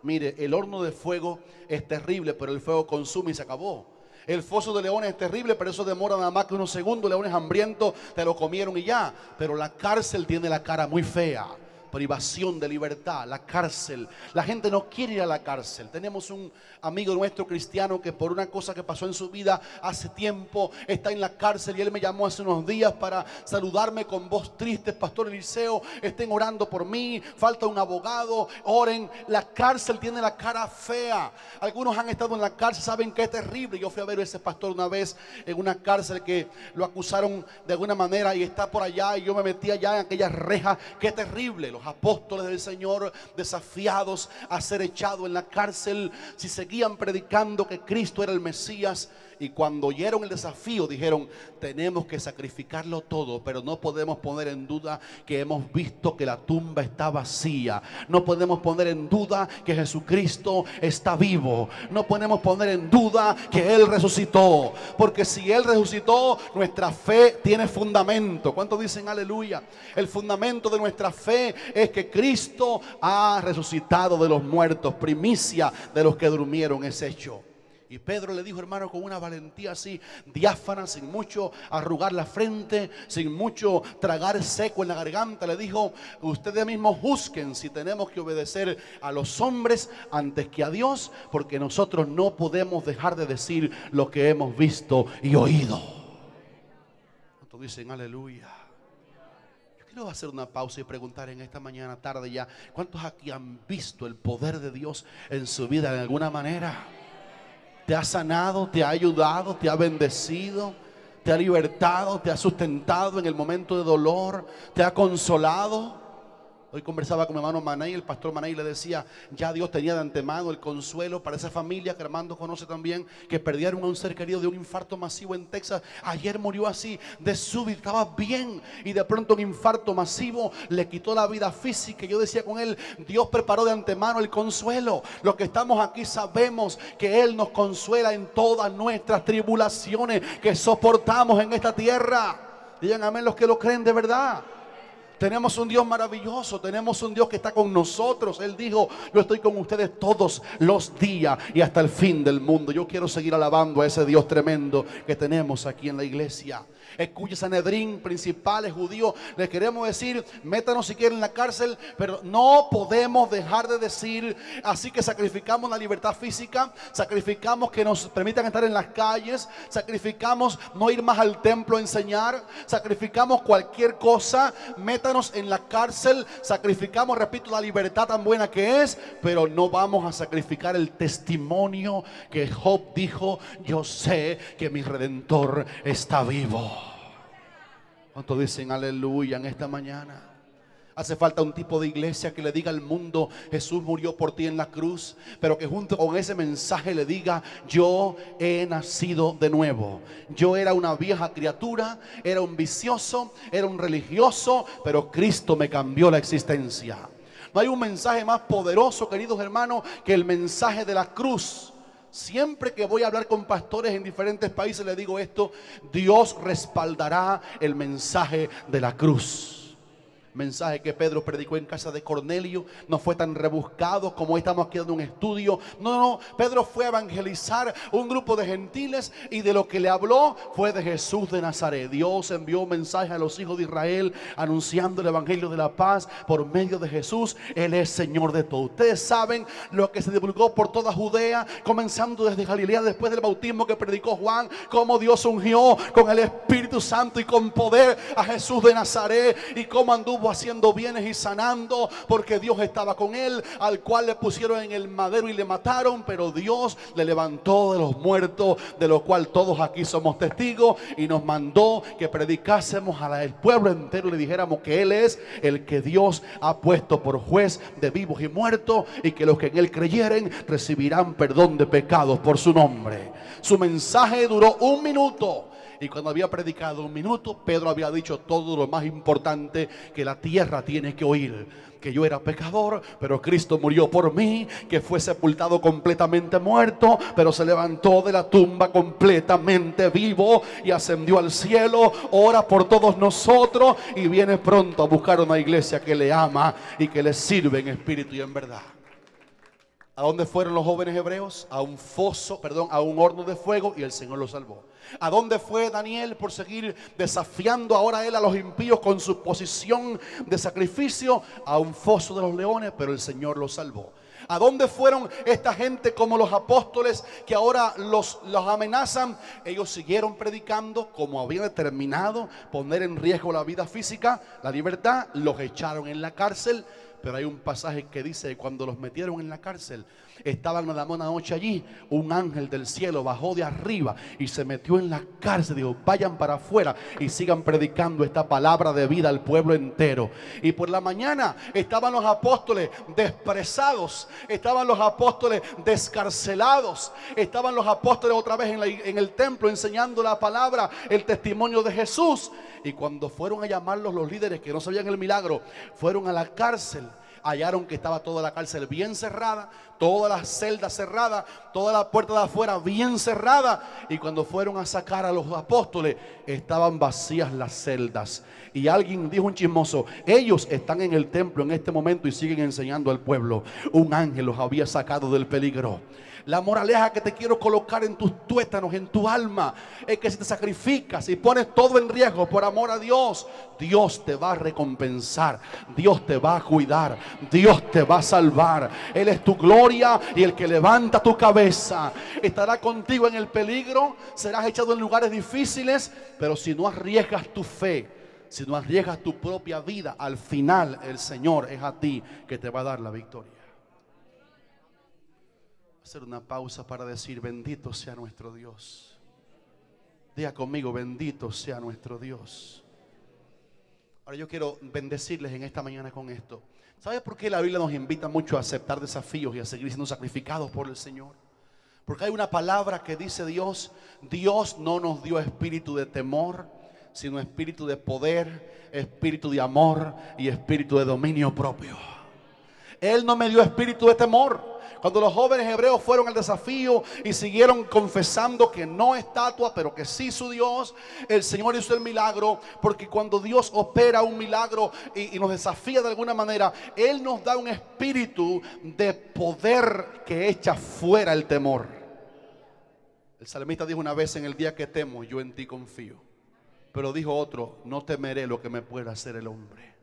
S1: Mire, el horno de fuego es terrible, pero el fuego consume y se acabó. El foso de leones es terrible, pero eso demora nada más que unos segundos. Leones hambrientos te lo comieron y ya. Pero la cárcel tiene la cara muy fea. Privación de libertad, la cárcel. La gente no quiere ir a la cárcel. Tenemos un amigo nuestro cristiano que por una cosa que pasó en su vida hace tiempo está en la cárcel, y él me llamó hace unos días para saludarme con voz triste: pastor Eliseo, estén orando por mí, falta un abogado, oren. La cárcel tiene la cara fea. Algunos han estado en la cárcel, saben que es terrible. Yo fui a ver a ese pastor una vez en una cárcel que lo acusaron de alguna manera y está por allá, y yo me metí allá en aquellas rejas. Qué terrible. Los apóstoles del Señor desafiados a ser echados en la cárcel si seguían predicando que Cristo era el Mesías. Y cuando oyeron el desafío dijeron: tenemos que sacrificarlo todo, pero no podemos poner en duda que hemos visto que la tumba está vacía. No podemos poner en duda que Jesucristo está vivo. No podemos poner en duda que Él resucitó, porque si Él resucitó, nuestra fe tiene fundamento. ¿Cuántos dicen aleluya? El fundamento de nuestra fe es que Cristo ha resucitado de los muertos. Primicia de los que durmieron es hecho. Y Pedro le dijo, hermano, con una valentía así, diáfana, sin mucho arrugar la frente, sin mucho tragar seco en la garganta, le dijo: ustedes mismos juzguen si tenemos que obedecer a los hombres antes que a Dios, porque nosotros no podemos dejar de decir lo que hemos visto y oído. ¿Cuántos dicen aleluya? Yo quiero hacer una pausa y preguntar en esta mañana tarde ya: ¿cuántos aquí han visto el poder de Dios en su vida de alguna manera? Te ha sanado, te ha ayudado, te ha bendecido, te ha libertado, te ha sustentado en el momento de dolor, te ha consolado. Hoy conversaba con mi hermano Manay, el pastor Manay, le decía: ya Dios tenía de antemano el consuelo para esa familia que Armando conoce también, que perdieron a un ser querido de un infarto masivo en Texas. Ayer murió así de súbito, estaba bien, y de pronto un infarto masivo le quitó la vida física. Yo decía con él: Dios preparó de antemano el consuelo. Los que estamos aquí sabemos que Él nos consuela en todas nuestras tribulaciones que soportamos en esta tierra. Digan amén los que lo creen de verdad. Tenemos un Dios maravilloso, tenemos un Dios que está con nosotros. Él dijo: yo estoy con ustedes todos los días y hasta el fin del mundo. Yo quiero seguir alabando a ese Dios tremendo que tenemos aquí en la iglesia. Escuche, Sanedrín, principales judíos, les queremos decir: métanos si quieren en la cárcel, pero no podemos dejar de decir. Así que sacrificamos la libertad física, sacrificamos que nos permitan estar en las calles, sacrificamos no ir más al templo a enseñar, sacrificamos cualquier cosa. Métanos en la cárcel, sacrificamos, repito, la libertad tan buena que es, pero no vamos a sacrificar el testimonio que Job dijo: yo sé que mi Redentor está vivo. ¿Cuántos dicen aleluya en esta mañana? Hace falta un tipo de iglesia que le diga al mundo: Jesús murió por ti en la cruz, pero que junto con ese mensaje le diga: yo he nacido de nuevo. Yo era una vieja criatura, era un vicioso, era un religioso, pero Cristo me cambió la existencia. No hay un mensaje más poderoso, queridos hermanos, que el mensaje de la cruz. Siempre que voy a hablar con pastores en diferentes países les digo esto: Dios respaldará el mensaje de la cruz. Mensaje que Pedro predicó en casa de Cornelio no fue tan rebuscado como estamos aquí dando un estudio. No, Pedro fue a evangelizar un grupo de gentiles y de lo que le habló fue de Jesús de Nazaret. Dios envió un mensaje a los hijos de Israel anunciando el evangelio de la paz por medio de Jesús. Él es Señor de todo. Ustedes saben lo que se divulgó por toda Judea, comenzando desde Galilea después del bautismo que predicó Juan, cómo Dios ungió con el Espíritu Santo y con poder a Jesús de Nazaret, y cómo anduvo haciendo bienes y sanando, porque Dios estaba con él, al cual le pusieron en el madero y le mataron, pero Dios le levantó de los muertos, de lo cual todos aquí somos testigos, y nos mandó que predicásemos al pueblo entero y le dijéramos que Él es el que Dios ha puesto por juez de vivos y muertos, y que los que en Él creyeren recibirán perdón de pecados por su nombre. Su mensaje duró 1 minuto. Y cuando había predicado 1 minuto, Pedro había dicho todo lo más importante que la tierra tiene que oír: que yo era pecador, pero Cristo murió por mí, que fue sepultado completamente muerto, pero se levantó de la tumba completamente vivo y ascendió al cielo, ora por todos nosotros y viene pronto a buscar una iglesia que le ama y que le sirve en espíritu y en verdad. ¿A dónde fueron los jóvenes hebreos? A un a un horno de fuego, y el Señor los salvó. ¿A dónde fue Daniel por seguir desafiando ahora él a los impíos con su posición de sacrificio? A un foso de los leones, pero el Señor los salvó. ¿A dónde fueron esta gente como los apóstoles que ahora los amenazan? Ellos siguieron predicando como habían determinado poner en riesgo la vida física, la libertad. Los echaron en la cárcel. Pero hay un pasaje que dice que cuando los metieron en la cárcel, estaban una noche allí, un ángel del cielo bajó de arriba y se metió en la cárcel. Dijo: vayan para afuera y sigan predicando esta palabra de vida al pueblo entero. Y por la mañana estaban los apóstoles despresados, estaban los apóstoles descarcelados, estaban los apóstoles otra vez en el templo enseñando la palabra, el testimonio de Jesús. Y cuando fueron a llamarlos los líderes que no sabían el milagro, fueron a la cárcel, hallaron que estaba toda la cárcel bien cerrada, todas las celdas cerradas, toda la puerta de afuera bien cerrada. Y cuando fueron a sacar a los apóstoles, estaban vacías las celdas. Y alguien dijo, un chismoso: ellos están en el templo en este momento y siguen enseñando al pueblo. Un ángel los había sacado del peligro. La moraleja que te quiero colocar en tus tuétanos, en tu alma, es que si te sacrificas y pones todo en riesgo por amor a Dios, Dios te va a recompensar, Dios te va a cuidar, Dios te va a salvar. Él es tu gloria y el que levanta tu cabeza. Estará contigo en el peligro, serás echado en lugares difíciles, pero si no arriesgas tu fe, si no arriesgas tu propia vida, al final el Señor es a ti que te va a dar la victoria. Hacer una pausa para decir: bendito sea nuestro Dios. Diga conmigo: bendito sea nuestro Dios. Ahora yo quiero bendecirles en esta mañana con esto. ¿Sabe por qué la Biblia nos invita mucho a aceptar desafíos y a seguir siendo sacrificados por el Señor? Porque hay una palabra que dice Dios: Dios no nos dio espíritu de temor, sino espíritu de poder, espíritu de amor y espíritu de dominio propio. Él no me dio espíritu de temor. Cuando los jóvenes hebreos fueron al desafío y siguieron confesando que no estatua, pero que sí su Dios, el Señor hizo el milagro. Porque cuando Dios opera un milagro y nos desafía de alguna manera, Él nos da un espíritu de poder que echa fuera el temor. El salmista dijo una vez: en el día que temo, yo en ti confío. Pero dijo otro: no temeré lo que me pueda hacer el hombre.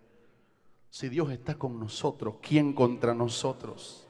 S1: Si Dios está con nosotros, ¿quién contra nosotros?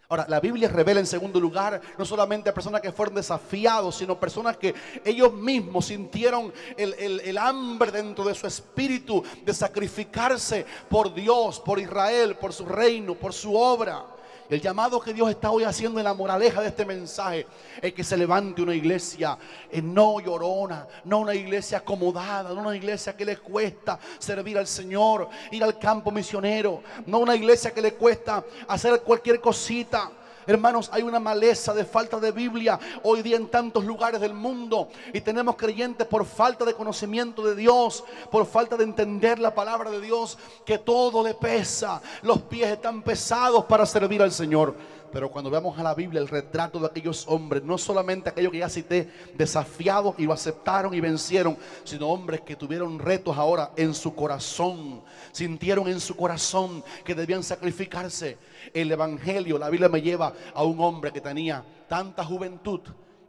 S1: Ahora, la Biblia revela en segundo lugar no solamente a personas que fueron desafiados, sino personas que ellos mismos sintieron el hambre dentro de su espíritu de sacrificarse por Dios, por Israel, por su reino, por su obra. El llamado que Dios está hoy haciendo en la moraleja de este mensaje es que se levante una iglesia no llorona, no una iglesia acomodada, no una iglesia que le cuesta servir al Señor, ir al campo misionero, no una iglesia que le cuesta hacer cualquier cosita. Hermanos, hay una maleza de falta de Biblia hoy día en tantos lugares del mundo, y tenemos creyentes por falta de conocimiento de Dios, por falta de entender la palabra de Dios, que todo le pesa, los pies están pesados para servir al Señor. Pero cuando veamos a la Biblia el retrato de aquellos hombres, no solamente aquellos que ya cité, desafiados y lo aceptaron y vencieron, sino hombres que tuvieron retos ahora en su corazón, sintieron en su corazón que debían sacrificarse. El Evangelio, la Biblia me lleva a un hombre que tenía tanta juventud,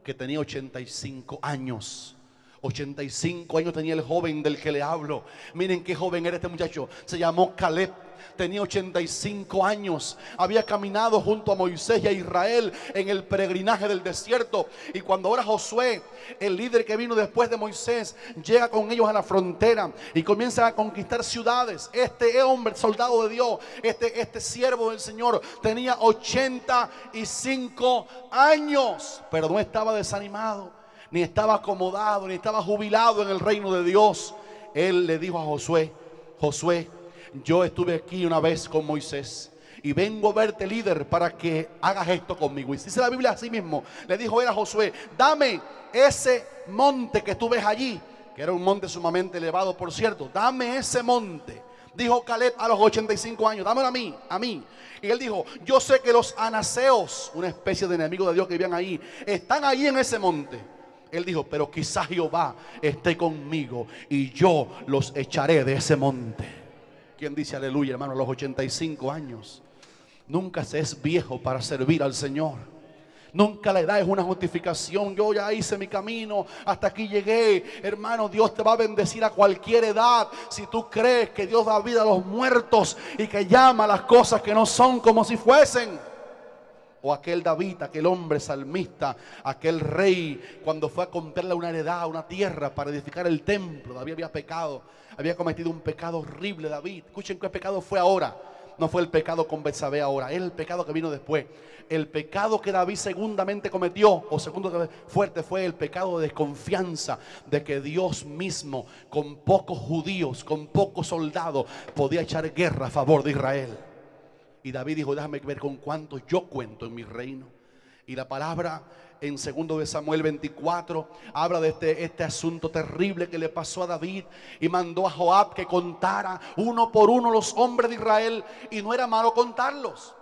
S1: que tenía 85 años. 85 años tenía el joven del que le hablo. Miren qué joven era este muchacho. Se llamó Caleb. Tenía 85 años. Había caminado junto a Moisés y a Israel en el peregrinaje del desierto. Y cuando ahora Josué, el líder que vino después de Moisés, llega con ellos a la frontera y comienza a conquistar ciudades, este hombre, soldado de Dios, este siervo del Señor, tenía 85 años. Pero no estaba desanimado, ni estaba acomodado, ni estaba jubilado en el reino de Dios. Él le dijo a Josué: Josué, yo estuve aquí una vez con Moisés y vengo a verte, líder, para que hagas esto conmigo. Y dice la Biblia así mismo, le dijo él a Josué: dame ese monte que tú ves allí, que era un monte sumamente elevado, por cierto. Dame ese monte. Dijo Caleb a los 85 años: dámelo a mí. Y él dijo: yo sé que los anaseos, una especie de enemigos de Dios que vivían ahí, están ahí en ese monte. Él dijo: pero quizás Jehová esté conmigo y yo los echaré de ese monte. ¿Quién dice aleluya, hermano? A los 85 años nunca se es viejo para servir al Señor. Nunca la edad es una justificación. Yo ya hice mi camino, hasta aquí llegué. Hermano, Dios te va a bendecir a cualquier edad, si tú crees que Dios da vida a los muertos y que llama a las cosas que no son como si fuesen. O aquel David, aquel hombre salmista, aquel rey, cuando fue a comprarle una heredad, una tierra para edificar el templo. David había pecado, había cometido un pecado horrible. David, escuchen qué pecado fue ahora. No fue el pecado con Betsabé ahora, es el pecado que vino después. El pecado que David segundamente cometió, o segundo fuerte, fue el pecado de desconfianza de que Dios mismo, con pocos judíos, con pocos soldados, podía echar guerra a favor de Israel. Y David dijo: déjame ver con cuánto yo cuento en mi reino. Y la palabra en 2 de Samuel 24 habla de este asunto terrible que le pasó a David, y mandó a Joab que contara uno por uno los hombres de Israel, y no era malo contarlos.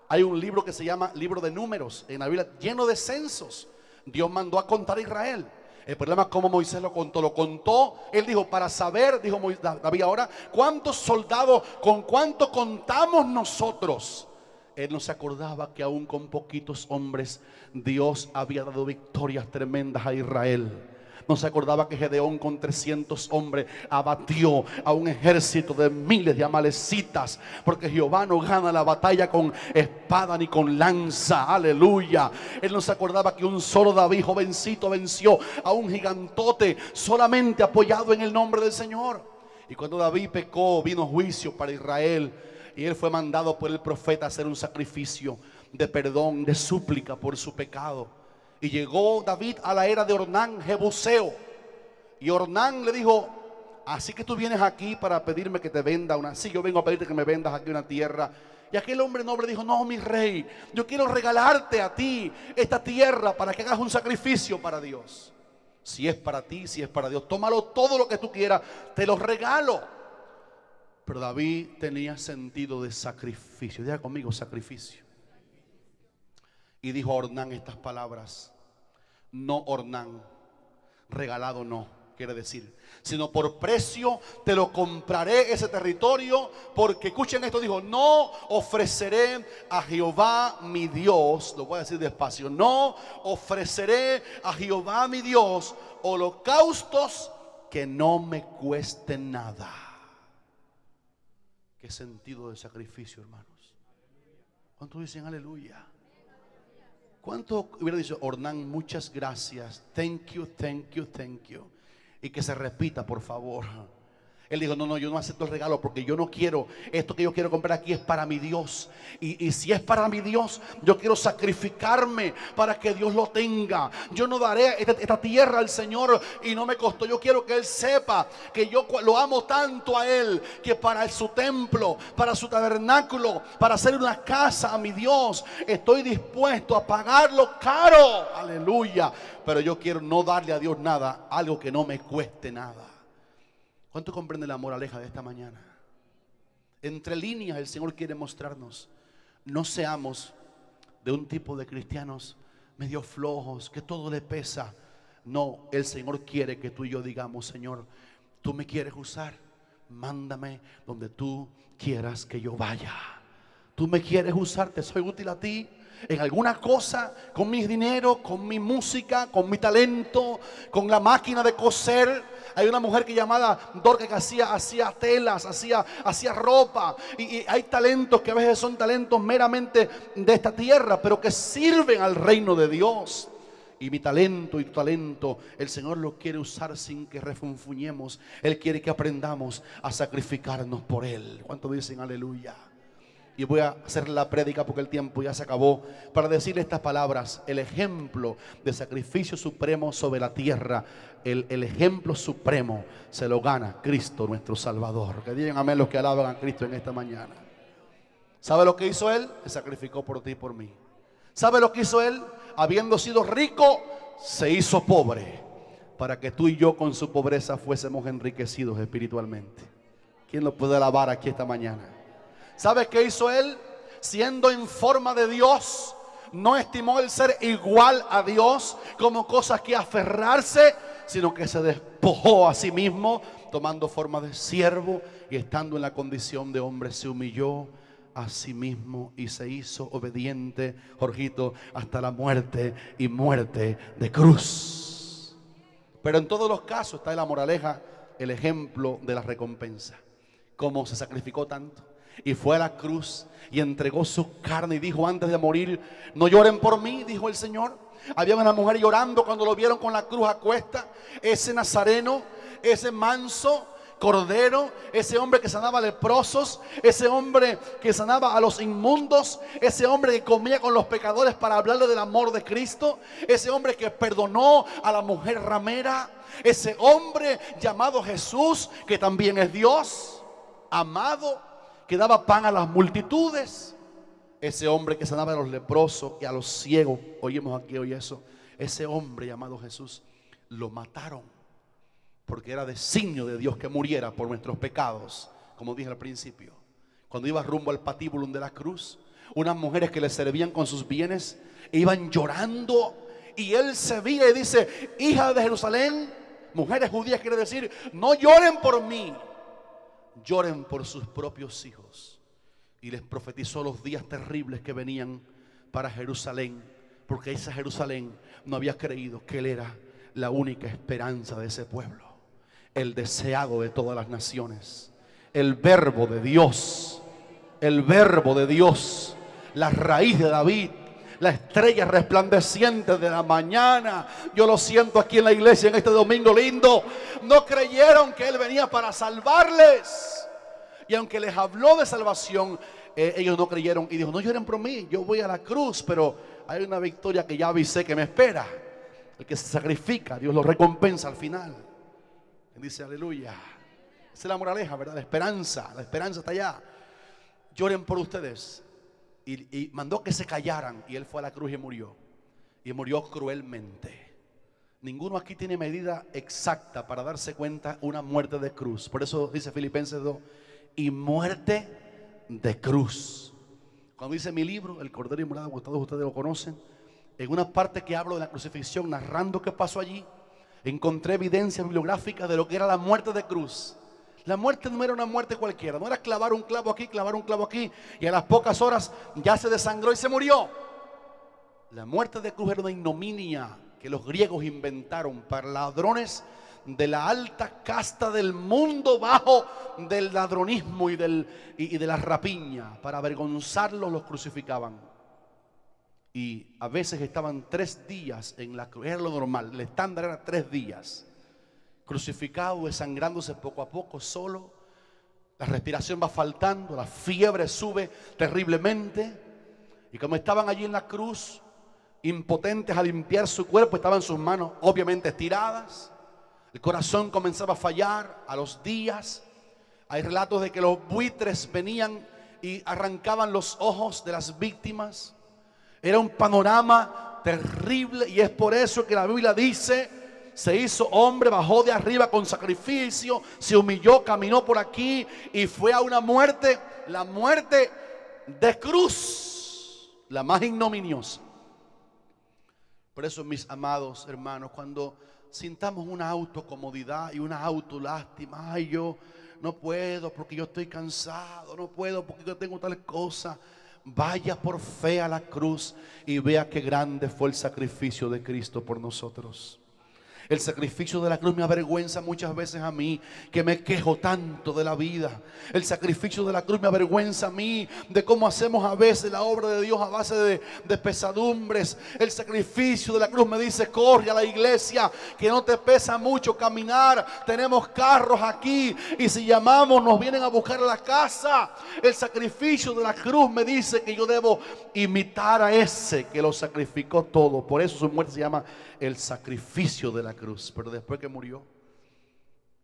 S1: Hay un libro que se llama Libro de Números en la Biblia, lleno de censos. Dios mandó a contar a Israel. El problema es cómo Moisés lo contó. Él dijo: para saber, dijo David ahora, cuántos soldados, con cuánto contamos nosotros. Él no se acordaba que aún con poquitos hombres Dios había dado victorias tremendas a Israel. No se acordaba que Gedeón con 300 hombres abatió a un ejército de miles de amalecitas, porque Jehová no gana la batalla con espada ni con lanza. Aleluya. Él no se acordaba que un solo David, jovencito, venció a un gigantote solamente apoyado en el nombre del Señor. Y cuando David pecó, vino juicio para Israel, y él fue mandado por el profeta a hacer un sacrificio de perdón, de súplica por su pecado. Y llegó David a la era de Ornán Jebuseo, y Ornán le dijo: así que tú vienes aquí para pedirme que te venda una. Sí, yo vengo a pedirte que me vendas aquí una tierra. Y aquel hombre noble dijo: no, mi rey, yo quiero regalarte a ti esta tierra para que hagas un sacrificio para Dios. Si es para ti, si es para Dios, tómalo todo lo que tú quieras, te lo regalo. Pero David tenía sentido de sacrificio. Diga conmigo: sacrificio. Y dijo a Ornán estas palabras: no, Ornán, regalado no quiere decir, sino por precio te lo compraré ese territorio, porque escuchen esto, dijo: no ofreceré a Jehová mi Dios, lo voy a decir despacio, no ofreceré a Jehová mi Dios holocaustos que no me cuesten nada. Qué sentido de sacrificio, hermanos. ¿Cuántos dicen aleluya? ¿Cuánto hubiera dicho Ornán: muchas gracias, thank you, thank you, thank you? Y que se repita, por favor. Él dijo, no, no, yo no acepto el regalo porque yo no quiero, esto que yo quiero comprar aquí es para mi Dios. Y si es para mi Dios, yo quiero sacrificarme para que Dios lo tenga. Yo no daré esta tierra al Señor y no me costó. Yo quiero que Él sepa que yo lo amo tanto a Él, que para su templo, para su tabernáculo, para hacer una casa a mi Dios, estoy dispuesto a pagarlo caro. Aleluya. Pero yo quiero no darle a Dios nada, algo que no me cueste nada. ¿Cuánto comprende la moraleja de esta mañana? Entre líneas el Señor quiere mostrarnos: no seamos de un tipo de cristianos medio flojos, que todo le pesa. No, el Señor quiere que tú y yo digamos: Señor, tú me quieres usar, mándame donde tú quieras que yo vaya. Tú me quieres usar, te soy útil a ti en alguna cosa, con mi dinero, con mi música, con mi talento, con la máquina de coser. Hay una mujer que llamada Dorca que hacía telas, hacía ropa. Y hay talentos que a veces son talentos meramente de esta tierra, pero que sirven al reino de Dios. Y mi talento y tu talento, el Señor lo quiere usar sin que refunfuñemos. Él quiere que aprendamos a sacrificarnos por Él. ¿Cuántos dicen aleluya? Y voy a hacer la prédica porque el tiempo ya se acabó, para decirle estas palabras: el ejemplo de sacrificio supremo sobre la tierra, el ejemplo supremo se lo gana Cristo nuestro Salvador. Que digan amén los que alaban a Cristo en esta mañana. ¿Sabe lo que hizo Él? Se sacrificó por ti y por mí. ¿Sabe lo que hizo Él? Habiendo sido rico, se hizo pobre, para que tú y yo con su pobreza fuésemos enriquecidos espiritualmente. ¿Quién lo puede alabar aquí esta mañana? ¿Sabe qué hizo Él? Siendo en forma de Dios, no estimó el ser igual a Dios como cosas que aferrarse, sino que se despojó a sí mismo, tomando forma de siervo, y estando en la condición de hombre se humilló a sí mismo y se hizo obediente, Jorgito, hasta la muerte, y muerte de cruz. Pero en todos los casos está en la moraleja, el ejemplo de la recompensa. Cómo se sacrificó tanto y fue a la cruz y entregó su carne y dijo antes de morir: no lloren por mí, dijo el Señor. Había una mujer llorando cuando lo vieron con la cruz a cuesta. Ese nazareno, ese manso cordero, ese hombre que sanaba leprosos, ese hombre que sanaba a los inmundos, ese hombre que comía con los pecadores para hablarle del amor de Cristo, ese hombre que perdonó a la mujer ramera, ese hombre llamado Jesús, que también es Dios, amado, que daba pan a las multitudes, ese hombre que sanaba a los leprosos y a los ciegos. Oímos aquí hoy eso. Ese hombre llamado Jesús lo mataron porque era designio de Dios que muriera por nuestros pecados, como dije al principio. Cuando iba rumbo al patíbulum de la cruz, unas mujeres que le servían con sus bienes iban llorando, y él se veía y dice: hija de Jerusalén, mujeres judías, quiere decir, no lloren por mí, lloren por sus propios hijos. Y les profetizó los días terribles que venían para Jerusalén, porque esa Jerusalén no había creído que él era la única esperanza de ese pueblo, el deseado de todas las naciones, el verbo de Dios, el verbo de Dios, la raíz de David, la estrella resplandeciente de la mañana. Yo lo siento aquí en la iglesia en este domingo lindo. No creyeron que él venía para salvarles, y aunque les habló de salvación, ellos no creyeron y dijo: no lloren por mí, yo voy a la cruz, pero hay una victoria que ya avisé que me espera. El que se sacrifica, Dios lo recompensa al final. Dice aleluya. Esa es la moraleja, ¿verdad? La esperanza está allá. Lloren por ustedes. Y mandó que se callaran, y él fue a la cruz y murió. Y murió cruelmente. Ninguno aquí tiene medida exacta para darse cuenta una muerte de cruz. Por eso dice Filipenses 2: y muerte de cruz. Cuando dice mi libro, El Cordero Inmolado, todos ustedes lo conocen, en una parte que hablo de la crucifixión, narrando qué pasó allí, encontré evidencia bibliográfica de lo que era la muerte de cruz. La muerte no era una muerte cualquiera, no era clavar un clavo aquí, y a las pocas horas ya se desangró y se murió. La muerte de cruz era una ignominia que los griegos inventaron para ladrones de la alta casta del mundo bajo del ladronismo y de la rapiña. Para avergonzarlos los crucificaban. Y a veces estaban 3 días en la cruz, era lo normal, el estándar era 3 días. crucificado, desangrándose poco a poco, solo. La respiración va faltando, la fiebre sube terriblemente. Y como estaban allí en la cruz, impotentes a limpiar su cuerpo, estaban sus manos obviamente estiradas. El corazón comenzaba a fallar a los días. Hay relatos de que los buitres venían y arrancaban los ojos de las víctimas. Era un panorama terrible, y es por eso que la Biblia dice: se hizo hombre, bajó de arriba con sacrificio, se humilló, caminó por aquí y fue a una muerte, la muerte de cruz, la más ignominiosa. Por eso, mis amados hermanos, cuando sintamos una autocomodidad y una autolástima, ay, yo no puedo porque yo estoy cansado, no puedo porque yo tengo tal cosa, vaya por fe a la cruz y vea qué grande fue el sacrificio de Cristo por nosotros. El sacrificio de la cruz me avergüenza muchas veces a mí, que me quejo tanto de la vida. El sacrificio de la cruz me avergüenza a mí de cómo hacemos a veces la obra de Dios a base de pesadumbres. El sacrificio de la cruz me dice: corre a la iglesia, que no te pesa mucho caminar. Tenemos carros aquí y si llamamos nos vienen a buscar a la casa. El sacrificio de la cruz me dice que yo debo imitar a ese que lo sacrificó todo. Por eso su muerte se llama el sacrificio de la cruz. Pero después que murió,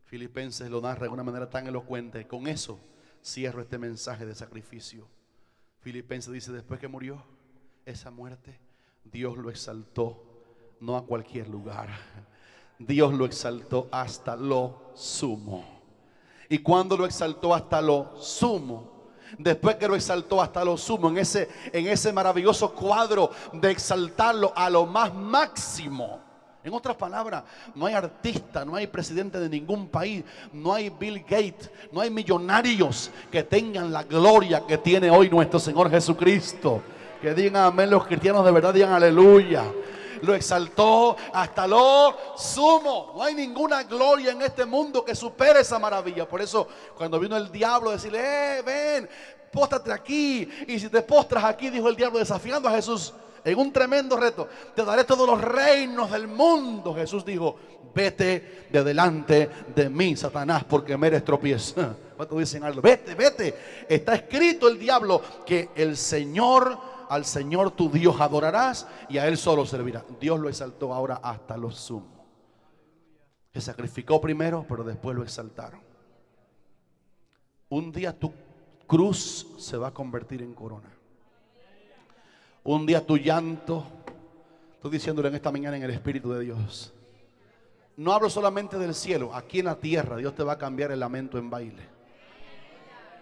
S1: Filipenses lo narra de una manera tan elocuente. Con eso cierro este mensaje de sacrificio. Filipenses dice: después que murió, esa muerte, Dios lo exaltó, no a cualquier lugar. Dios lo exaltó hasta lo sumo. Y cuando lo exaltó hasta lo sumo, después que lo exaltó hasta lo sumo, en ese maravilloso cuadro de exaltarlo a lo más máximo. En otras palabras, no hay artista, no hay presidente de ningún país, no hay Bill Gates, no hay millonarios que tengan la gloria que tiene hoy nuestro Señor Jesucristo. Que digan amén los cristianos de verdad, digan aleluya. Lo exaltó hasta lo sumo. No hay ninguna gloria en este mundo que supere esa maravilla. Por eso cuando vino el diablo a decirle: ven, póstrate aquí. Y si te postras aquí, dijo el diablo, desafiando a Jesús en un tremendo reto: te daré todos los reinos del mundo. Jesús dijo: vete de delante de mí, Satanás, porque me eres tropiezo. ¿Cuántos dicen algo? Vete, vete. Está escrito, el diablo, que al Señor tu Dios adorarás y a Él solo servirás. Dios lo exaltó ahora hasta lo sumo. Se sacrificó primero, pero después lo exaltaron. Un día tu cruz se va a convertir en corona. Un día tu llanto, estoy diciéndolo en esta mañana en el Espíritu de Dios. No hablo solamente del cielo, aquí en la tierra Dios te va a cambiar el lamento en baile.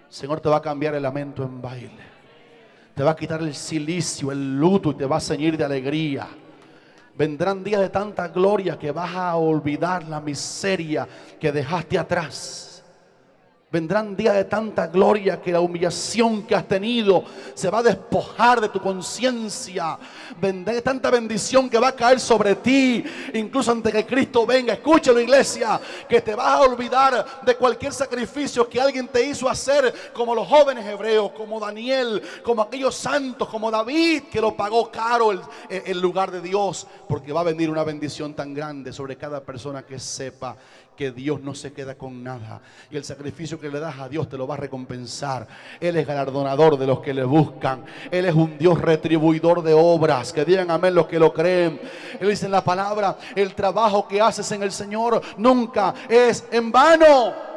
S1: El Señor te va a cambiar el lamento en baile. Te va a quitar el cilicio, el luto, y te va a ceñir de alegría. Vendrán días de tanta gloria que vas a olvidar la miseria que dejaste atrás. Vendrán días de tanta gloria que la humillación que has tenido se va a despojar de tu conciencia. Vendrá tanta bendición que va a caer sobre ti, incluso antes que Cristo venga. Escúchalo, iglesia, que te vas a olvidar de cualquier sacrificio que alguien te hizo hacer, como los jóvenes hebreos, como Daniel, como aquellos santos, como David, que lo pagó caro el lugar de Dios, porque va a venir una bendición tan grande sobre cada persona que sepa que Dios no se queda con nada, y el sacrificio que le das a Dios te lo va a recompensar. Él es galardonador de los que le buscan. Él es un Dios retribuidor de obras. Que digan amén los que lo creen. Él dice en la palabra: el trabajo que haces en el Señor nunca es en vano.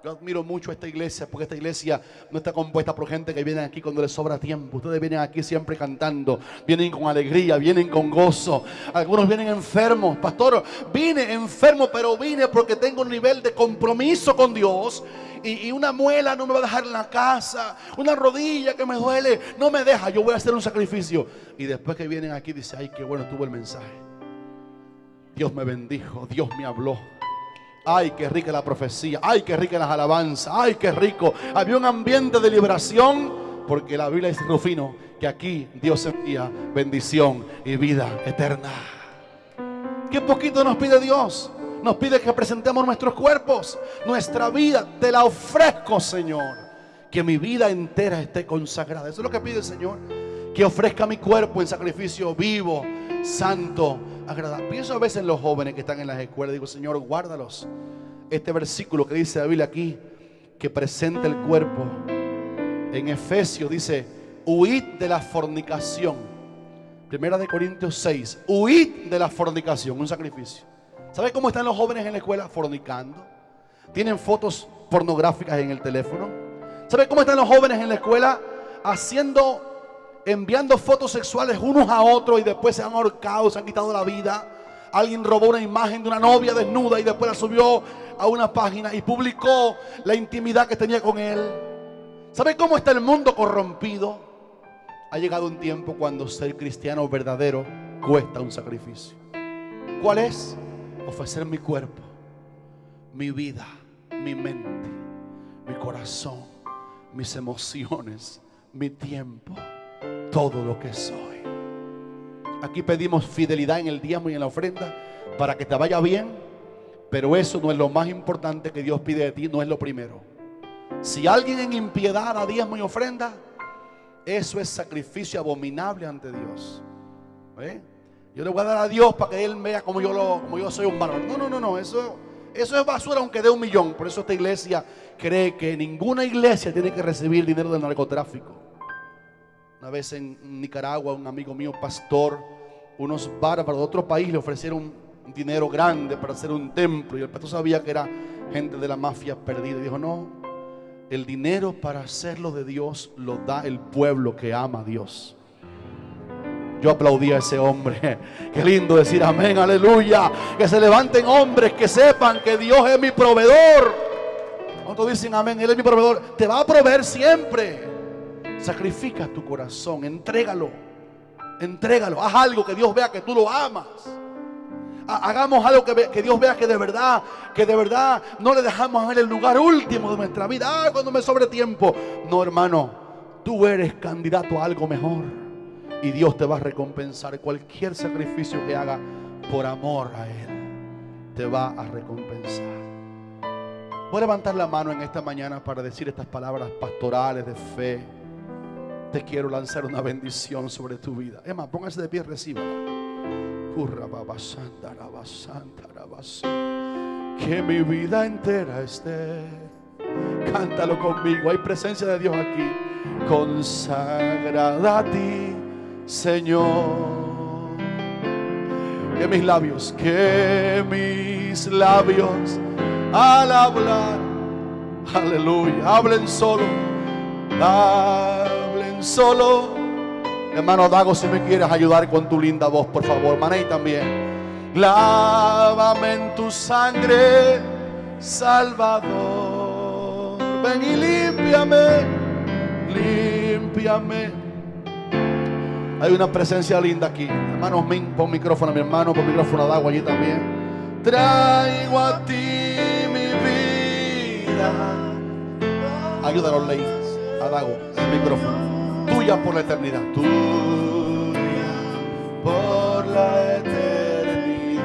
S1: Yo admiro mucho a esta iglesia, porque esta iglesia no está compuesta por gente que viene aquí cuando les sobra tiempo. Ustedes vienen aquí siempre cantando, vienen con alegría, vienen con gozo. Algunos vienen enfermos. Pastor, vine enfermo, pero vine porque tengo un nivel de compromiso con Dios. Y una muela no me va a dejar en la casa, una rodilla que me duele no me deja. Yo voy a hacer un sacrificio. Y después que vienen aquí dice: ay, qué bueno estuvo el mensaje. Dios me bendijo, Dios me habló. Ay, qué rica la profecía. Ay, qué rica las alabanzas. Ay, qué rico. Había un ambiente de liberación, porque la Biblia dice, Rufino, que aquí Dios envía bendición y vida eterna. Qué poquito nos pide Dios. Nos pide que presentemos nuestros cuerpos, nuestra vida. Te la ofrezco, Señor. Que mi vida entera esté consagrada. Eso es lo que pide el Señor. Que ofrezca mi cuerpo en sacrificio vivo, santo, agradable. Pienso a veces en los jóvenes que están en las escuelas. Digo, Señor, guárdalos. Este versículo que dice la Biblia aquí, que presenta el cuerpo. En Efesios dice, huid de la fornicación. Primera de Corintios 6, huid de la fornicación, un sacrificio. ¿Sabe cómo están los jóvenes en la escuela? Fornicando. Tienen fotos pornográficas en el teléfono. ¿Sabe cómo están los jóvenes en la escuela? Enviando fotos sexuales unos a otros y después se han ahorcado, se han quitado la vida. Alguien robó una imagen de una novia desnuda y después la subió a una página y publicó la intimidad que tenía con él. ¿Sabe cómo está el mundo corrompido? Ha llegado un tiempo cuando ser cristiano verdadero cuesta un sacrificio. ¿Cuál es? Ofrecer mi cuerpo, mi vida, mi mente, mi corazón, mis emociones, mi tiempo, todo lo que soy. Aquí pedimos fidelidad en el diezmo y en la ofrenda para que te vaya bien, pero eso no es lo más importante que Dios pide de ti, no es lo primero. Si alguien en impiedad da diezmo y ofrenda, eso es sacrificio abominable ante Dios. Yo le voy a dar a Dios para que Él vea como yo soy un varón. No, eso es basura aunque dé 1 millón. Por eso esta iglesia cree que ninguna iglesia tiene que recibir dinero del narcotráfico. Una vez en Nicaragua, un amigo mío, pastor, unos bárbaros de otro país le ofrecieron un dinero grande para hacer un templo. Y el pastor sabía que era gente de la mafia perdida. Y dijo, no, el dinero para hacerlo de Dios lo da el pueblo que ama a Dios. Yo aplaudí a ese hombre. Qué lindo decir amén, aleluya. Que se levanten hombres que sepan que Dios es mi proveedor. ¿Cuántos dicen amén? Él es mi proveedor. Te va a proveer siempre. Sacrifica tu corazón, entrégalo. Haz algo que Dios vea que tú lo amas. Hagamos algo que Dios vea que de verdad no le dejamos ver el lugar último de nuestra vida. Cuando me sobre tiempo. No, hermano, tú eres candidato a algo mejor. Y Dios te va a recompensar. Cualquier sacrificio que haga por amor a Él, te va a recompensar. Voy a levantar la mano en esta mañana para decir estas palabras pastorales de fe. Te quiero lanzar una bendición sobre tu vida. Es más, póngase de pie y recíbala. Que mi vida entera esté. Cántalo conmigo. Hay presencia de Dios aquí. Consagrada a ti, Señor. Que mis labios al hablar, aleluya, hablen solo. Hermano Dago, si me quieres ayudar con tu linda voz, por favor. Manei también. Lávame en tu sangre, Salvador. Ven y límpiame. Hay una presencia linda aquí. Hermanos, pon micrófono a mi hermano, pon micrófono a Dago allí también. Traigo a ti mi vida. Ayúdanos, Ley, a Dago, el micrófono. Tuya por la eternidad. Tuya por la eternidad.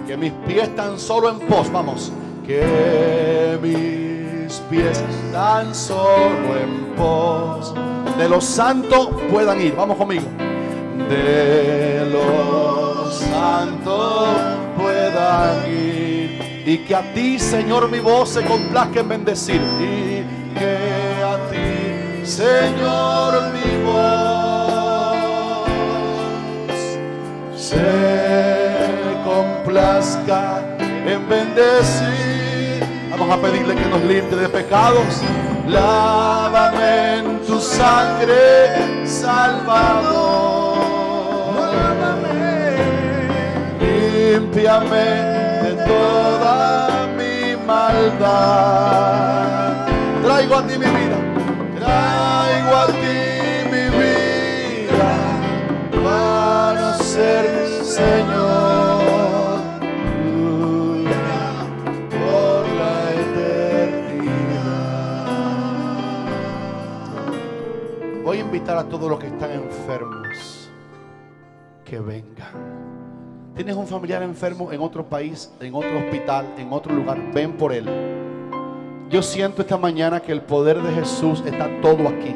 S1: Que mis pies tan solo en pos, vamos. Que mis pies tan solo en pos de los santos puedan ir. Vamos conmigo. De los santos puedan ir. Y que a ti, Señor, mi voz se complazca en bendecir. Y que a ti, Señor, mi voz se complazca en bendecir. Vamos a pedirle que nos limpie de pecados. Lávame en tu sangre, Salvador. Límpiame de toda mi maldad. Traigo a ti mi vida. Traigo a ti mi vida para ser Señor por la eternidad. Voy a invitar a todos los que están enfermos que vengan. ¿Tienes un familiar enfermo en otro país, en otro hospital, en otro lugar? Ven por él. Yo siento esta mañana que el poder de Jesús está todo aquí.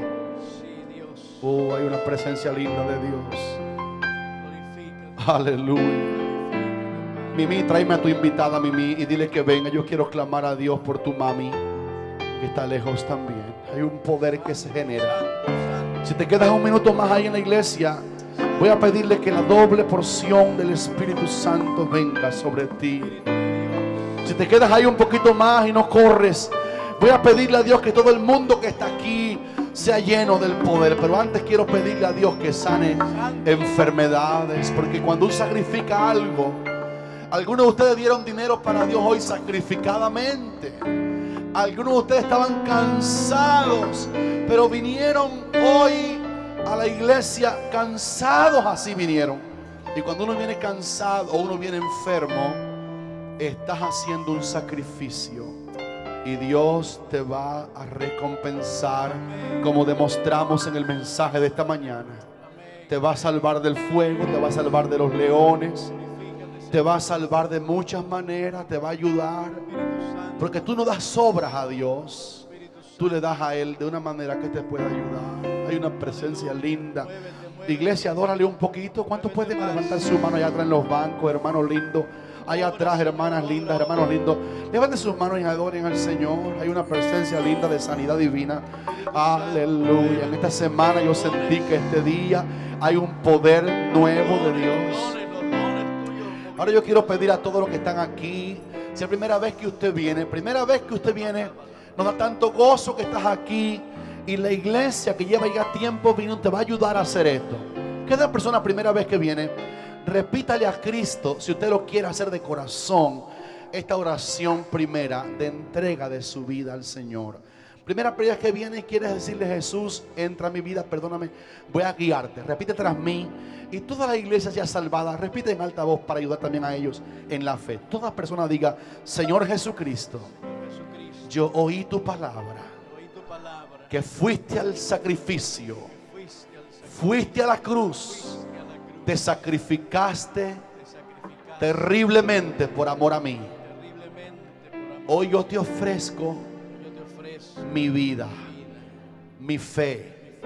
S1: Sí, Dios. Hay una presencia linda de Dios. Aleluya. Mimi, tráeme a tu invitada, Mimi, y dile que venga. Yo quiero clamar a Dios por tu mami, que está lejos también. Hay un poder que se genera. Si te quedas un minuto más ahí en la iglesia, voy a pedirle que la doble porción del Espíritu Santo venga sobre ti. Si te quedas ahí un poquito más y no corres, voy a pedirle a Dios que todo el mundo que está aquí sea lleno del poder. Pero antes quiero pedirle a Dios que sane enfermedades, porque cuando uno sacrifica algo, algunos de ustedes dieron dinero para Dios hoy sacrificadamente. Algunos de ustedes estaban cansados, pero vinieron hoy a la iglesia cansados, así vinieron. Y cuando uno viene cansado o uno viene enfermo, estás haciendo un sacrificio y Dios te va a recompensar, como demostramos en el mensaje de esta mañana. Te va a salvar del fuego, te va a salvar de los leones, te va a salvar de muchas maneras, te va a ayudar, porque tú no das obras a Dios, tú le das a Él de una manera que te pueda ayudar. Hay una presencia linda. Iglesia, adórale un poquito. ¿Cuántos pueden levantar su mano allá atrás en los bancos, hermanos lindos? Allá atrás, hermanas lindas, hermanos lindos. Levanten sus manos y adoren al Señor. Hay una presencia linda de sanidad divina. Aleluya. En esta semana yo sentí que este día hay un poder nuevo de Dios. Ahora yo quiero pedir a todos los que están aquí, si es la primera vez que usted viene, nos da tanto gozo que estás aquí. Y la iglesia que lleva ya tiempo vino te va a ayudar a hacer esto. Cada persona primera vez que viene, repítale a Cristo, si usted lo quiere hacer de corazón, esta oración primera de entrega de su vida al Señor. Primera vez que viene y quieres decirle: Jesús, entra a mi vida, perdóname, voy a guiarte. Repite tras mí. Y toda la iglesia ya salvada, repite en alta voz para ayudar también a ellos en la fe. Toda persona diga: Señor Jesucristo, yo oí tu palabra, que fuiste al sacrificio, fuiste a la cruz, te sacrificaste terriblemente por amor a mí. Hoy yo te ofrezco mi vida, mi fe,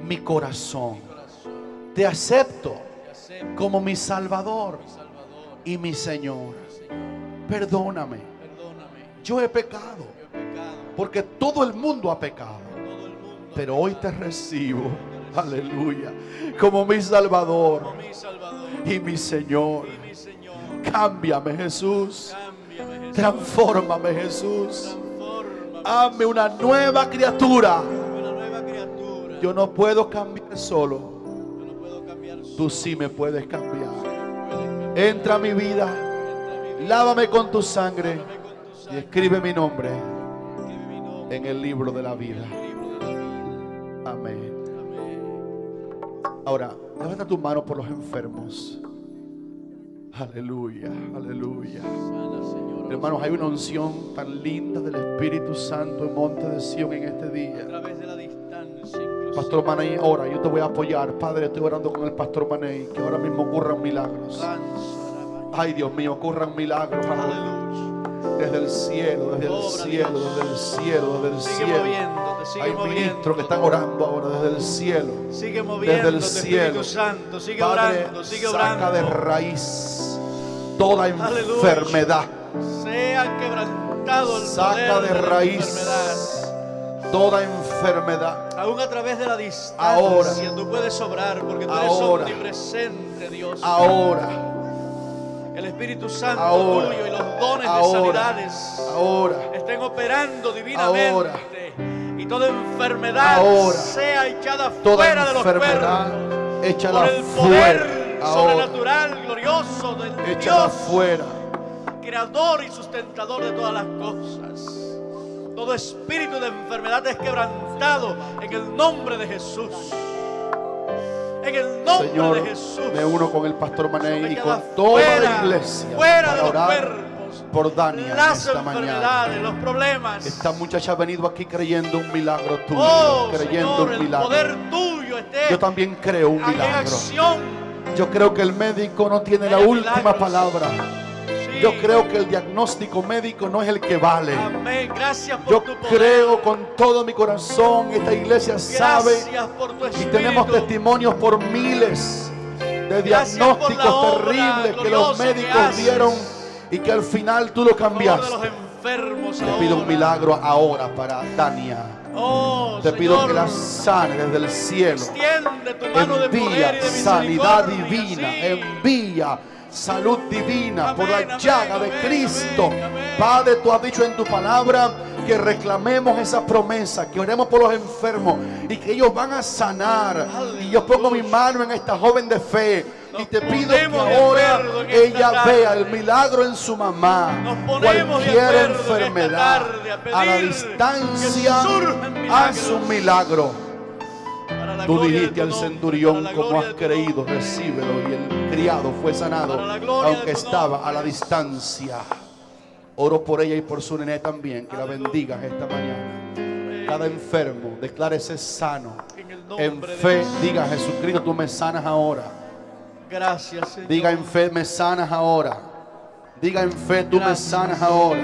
S1: mi corazón. Te acepto como mi Salvador y mi Señor. Perdóname. Yo he pecado, porque todo el mundo ha pecado. Pero hoy te recibo, aleluya, como mi Salvador y mi Señor. Cámbiame, Jesús. Transfórmame, Jesús. Hazme una nueva criatura. Yo no puedo cambiar solo. Tú sí me puedes cambiar. Entra a mi vida, lávame con tu sangre y escribe mi nombre en el libro de la vida. Amén. Ahora, levanta tu mano por los enfermos. Aleluya, aleluya. Hermanos, hay una unción tan linda del Espíritu Santo en Monte de Sion en este día. Pastor Manei, ora, yo te voy a apoyar. Padre, estoy orando con el Pastor Manei, que ahora mismo ocurran milagros. Ay, Dios mío, ocurran milagros. Desde el cielo, desde el cielo, desde el cielo, desde el cielo. Hay ministros que están orando ahora desde el cielo.
S2: Sigue moviendo,
S1: desde el cielo.
S2: Santo, sigue
S1: Padre,
S2: orando, sigue
S1: saca
S2: orando.
S1: de raíz toda enfermedad.
S2: Sea quebrantado el
S1: Saca
S2: poder
S1: de
S2: de la
S1: raíz
S2: enfermedad.
S1: toda enfermedad.
S2: Aún a través de la distancia,
S1: Ahora.
S2: tú puedes obrar, porque tú eres
S1: Ahora.
S2: omnipresente, Dios.
S1: Ahora.
S2: El Espíritu Santo
S1: Ahora.
S2: tuyo y los dones
S1: Ahora.
S2: de sanidades
S1: Ahora.
S2: estén operando divinamente.
S1: Ahora.
S2: Y toda enfermedad
S1: Ahora.
S2: sea echada
S1: Toda
S2: fuera de los
S1: enfermedad,
S2: cuerpos.
S1: échala
S2: Por el
S1: fuera.
S2: poder
S1: Ahora.
S2: sobrenatural, glorioso del
S1: Échala
S2: Dios,
S1: fuera.
S2: creador y sustentador de todas las cosas. Todo espíritu de enfermedad es quebrantado en el nombre de Jesús. En el nombre
S1: Señor,
S2: de Jesús.
S1: me uno con el Pastor Manei y
S2: Queda
S1: con toda
S2: fuera,
S1: la iglesia
S2: fuera
S1: para
S2: de los
S1: orar
S2: cuerpos,
S1: por Dania
S2: las
S1: esta mañana.
S2: enfermedades, los problemas.
S1: Esta muchacha ha venido aquí creyendo un milagro tuyo,
S2: Oh,
S1: creyendo
S2: Señor,
S1: un
S2: el
S1: milagro.
S2: poder tuyo esté
S1: Yo también creo un
S2: en
S1: milagro.
S2: acción.
S1: Yo creo que el médico no tiene la
S2: Haya
S1: última
S2: milagros.
S1: palabra.
S2: Sí.
S1: Yo creo que el diagnóstico médico no es el que vale.
S2: Amén. Gracias por
S1: Yo
S2: tu poder.
S1: creo con todo mi corazón, esta iglesia sabe
S2: Gracias por tu
S1: y
S2: espíritu.
S1: tenemos testimonios por miles de
S2: Gracias por la
S1: diagnósticos
S2: obra
S1: terribles que los
S2: gloriosa que
S1: médicos
S2: haces.
S1: dieron y que al final tú lo
S2: Por favor de
S1: cambiaste.
S2: los enfermos
S1: Te pido un
S2: ahora.
S1: milagro ahora para Dania.
S2: Oh,
S1: Te pido
S2: Señor,
S1: que la sane desde el cielo.
S2: extiende tu mano de poder y
S1: Envía
S2: de
S1: sanidad
S2: misericordia,
S1: divina.
S2: sí.
S1: Envía salud divina por la
S2: Amén,
S1: llaga
S2: amén,
S1: de
S2: amén,
S1: Cristo.
S2: amén, amén.
S1: Padre, tú has dicho en tu palabra que reclamemos esa promesa, que oremos por los enfermos y que ellos van a sanar. Y yo pongo mi mano en esta joven de fe y te pido que
S2: ponemos de
S1: ahora
S2: acuerdo en esta
S1: ella
S2: tarde.
S1: vea el milagro en su mamá.
S2: Nos ponemos de
S1: Cualquier
S2: acuerdo en esta
S1: enfermedad
S2: tarde a pedir
S1: a la
S2: que
S1: distancia,
S2: surjan
S1: haz un
S2: milagros.
S1: milagro.
S2: Para la
S1: Tú
S2: gloria de
S1: dijiste
S2: tu
S1: al
S2: nombre,
S1: centurión,
S2: para la
S1: como
S2: gloria
S1: has
S2: de tu
S1: creído,
S2: nombre.
S1: recíbelo. Y el criado fue sanado,
S2: Para la gloria de
S1: aunque
S2: tu
S1: estaba
S2: nombre,
S1: a la
S2: Jesús.
S1: distancia. Oro por ella y por su nené también, que la bendigas esta mañana. Cada enfermo, declárese sano.
S2: En el nombre
S1: En
S2: de
S1: fe,
S2: Jesús.
S1: diga: Jesucristo, tú me sanas ahora.
S2: Gracias, Señor.
S1: Diga en fe: me sanas ahora. Diga en fe: tú me
S2: Gracias.
S1: sanas ahora.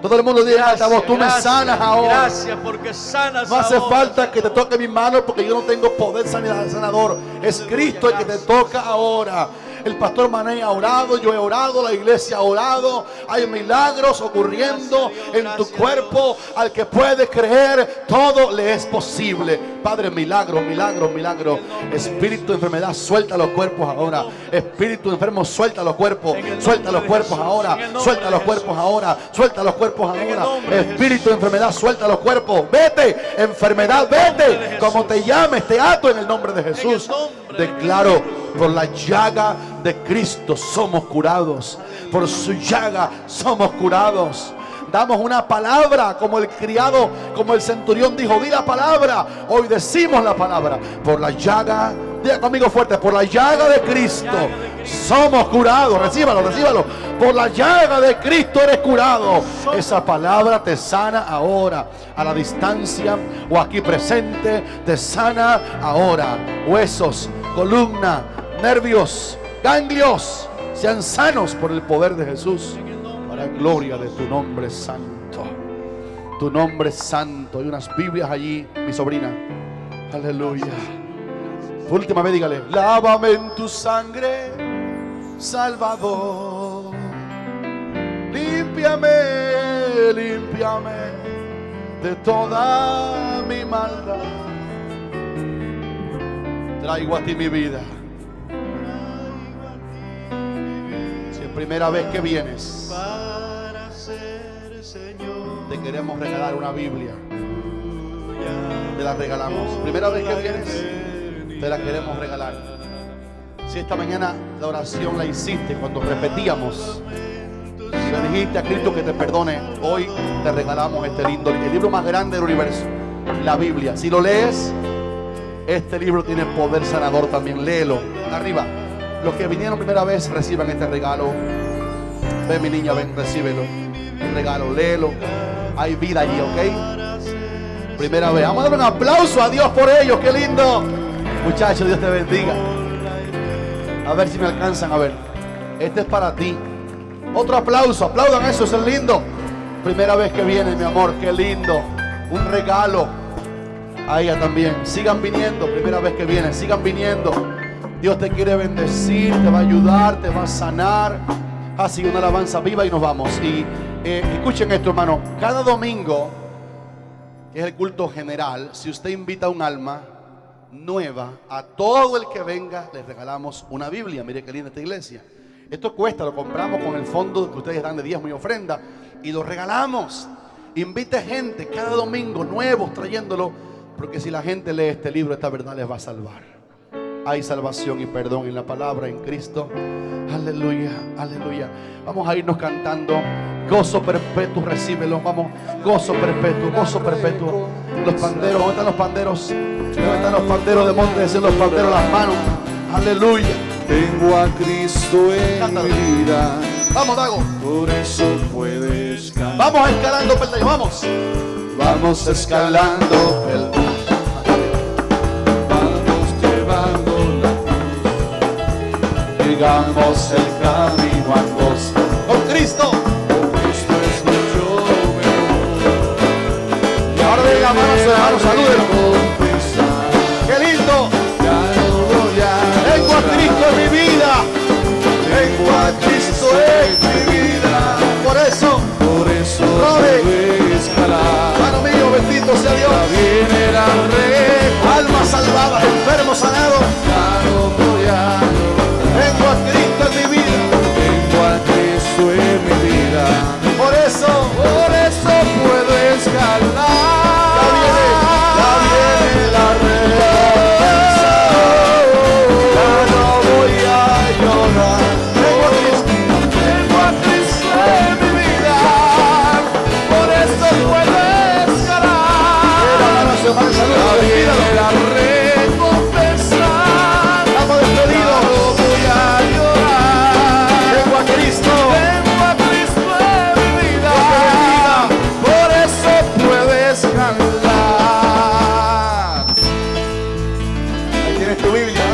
S1: Todo el mundo diga en alta voz: tú me sanas ahora.
S2: Gracias porque sanas
S1: No hace
S2: ahora,
S1: falta que te
S2: Señor.
S1: toque mi mano, porque yo no tengo poder sanador. Es Cristo el que te toca ahora. El pastor Mané ha orado, yo he orado, la iglesia ha orado. Hay milagros ocurriendo en tu cuerpo. Al que puede creer, todo le es posible. Padre, milagro, milagro, milagro. Espíritu de enfermedad, suelta los cuerpos ahora. Espíritu enfermo, suelta los cuerpos. Suelta los cuerpos ahora. Suelta los cuerpos ahora. Suelta los cuerpos ahora. Espíritu de enfermedad, suelta los cuerpos. Vete, enfermedad, vete. Como te llames, te ato en el nombre de Jesús. Declaro: por la llaga de Cristo somos curados. Por su llaga somos curados. Damos una palabra como el criado, como el centurión dijo: di la palabra. Hoy decimos la palabra. Por la llaga, diga conmigo fuerte: por la llaga de Cristo somos curados. Recíbalo, recíbalo. Por la llaga de Cristo eres curado. Esa palabra te sana ahora. A la distancia o aquí presente, te sana ahora. Huesos, columna, nervios, ganglios, sean sanos por el poder de Jesús. Para gloria de tu nombre santo. Tu nombre santo. Hay unas Biblias allí, mi sobrina. Aleluya. Por última vez dígale: lávame en tu sangre, Salvador. Límpiame, límpiame de toda mi maldad. Traigo a ti mi vida. Si es primera vez que vienes,
S2: Para ser Señor.
S1: te queremos regalar una Biblia. Te la regalamos. Primera vez que vienes, te la queremos regalar. Si esta mañana la oración la hiciste cuando repetíamos, si le dijiste a Cristo que te perdone, hoy te regalamos este lindo libro, el libro más grande del universo, la Biblia. Si lo lees, este libro tiene poder sanador también. Léelo. Arriba. Los que vinieron primera vez reciban este regalo. Ven, mi niña, ven, recíbelo. Un regalo, léelo. Hay vida allí, ¿ok? Primera vez. Vamos a dar un aplauso a Dios por ellos. ¡Qué lindo! Muchachos, Dios te bendiga. A ver si me alcanzan a ver. Este es para ti. Otro aplauso. Aplaudan eso, es lindo. Primera vez que viene, mi amor. ¡Qué lindo! Un regalo. A ella también. Sigan viniendo. Primera vez que viene. Sigan viniendo. Dios te quiere bendecir, te va a ayudar, te va a sanar. Así una alabanza viva y nos vamos. Y escuchen esto, hermano. Cada domingo, que es el culto general, si usted invita a un alma nueva, a todo el que venga le regalamos una Biblia. Mire qué linda esta iglesia. Esto cuesta, lo compramos con el fondo que ustedes dan de diezmo y ofrenda y lo regalamos. Invite gente cada domingo, nuevos, trayéndolo, porque si la gente lee este libro, esta verdad les va a salvar. Hay salvación y perdón en la palabra, en Cristo. Aleluya, aleluya. Vamos a irnos cantando gozo perpetuo, recíbelo. Vamos, gozo perpetuo, gozo perpetuo. Los panderos, ¿dónde están los panderos? ¿Dónde están los panderos de monte? Decir los panderos, las manos. Aleluya.
S3: Tengo a Cristo en
S1: Cántalo.
S3: mi vida,
S1: Vamos, Dago.
S3: por eso puedes cantar.
S1: Vamos escalando peldaños, vamos.
S3: Vamos escalando el vamos llevando la cruz, llegamos el camino angosto.
S1: Con Cristo.
S3: Cristo es nuestro mejor.
S1: Y ahora den la mano a su hermano, salúdenlo.
S3: Confesar,
S1: Qué lindo.
S3: ya no voy a
S1: Tengo a Cristo en mi vida.
S2: salvada, enfermos sanados.
S3: Ya no voy a llorar.
S2: Tengo a Cristo en mi vida.
S3: Tengo a Cristo en mi vida.
S2: Por eso
S3: puedo escalar.
S2: ya viene la recompensa. Ya no voy a llorar.
S3: Tengo a Cristo en mi vida. Por eso puedo escalar. Ya viene la recompensa.
S2: Estamos despedidos.
S3: Ya no voy a llorar.
S2: Tengo a Cristo.
S3: Tengo a Cristo en mi vida. Por eso puedo escalar.
S2: Ahí tienes tu Biblia.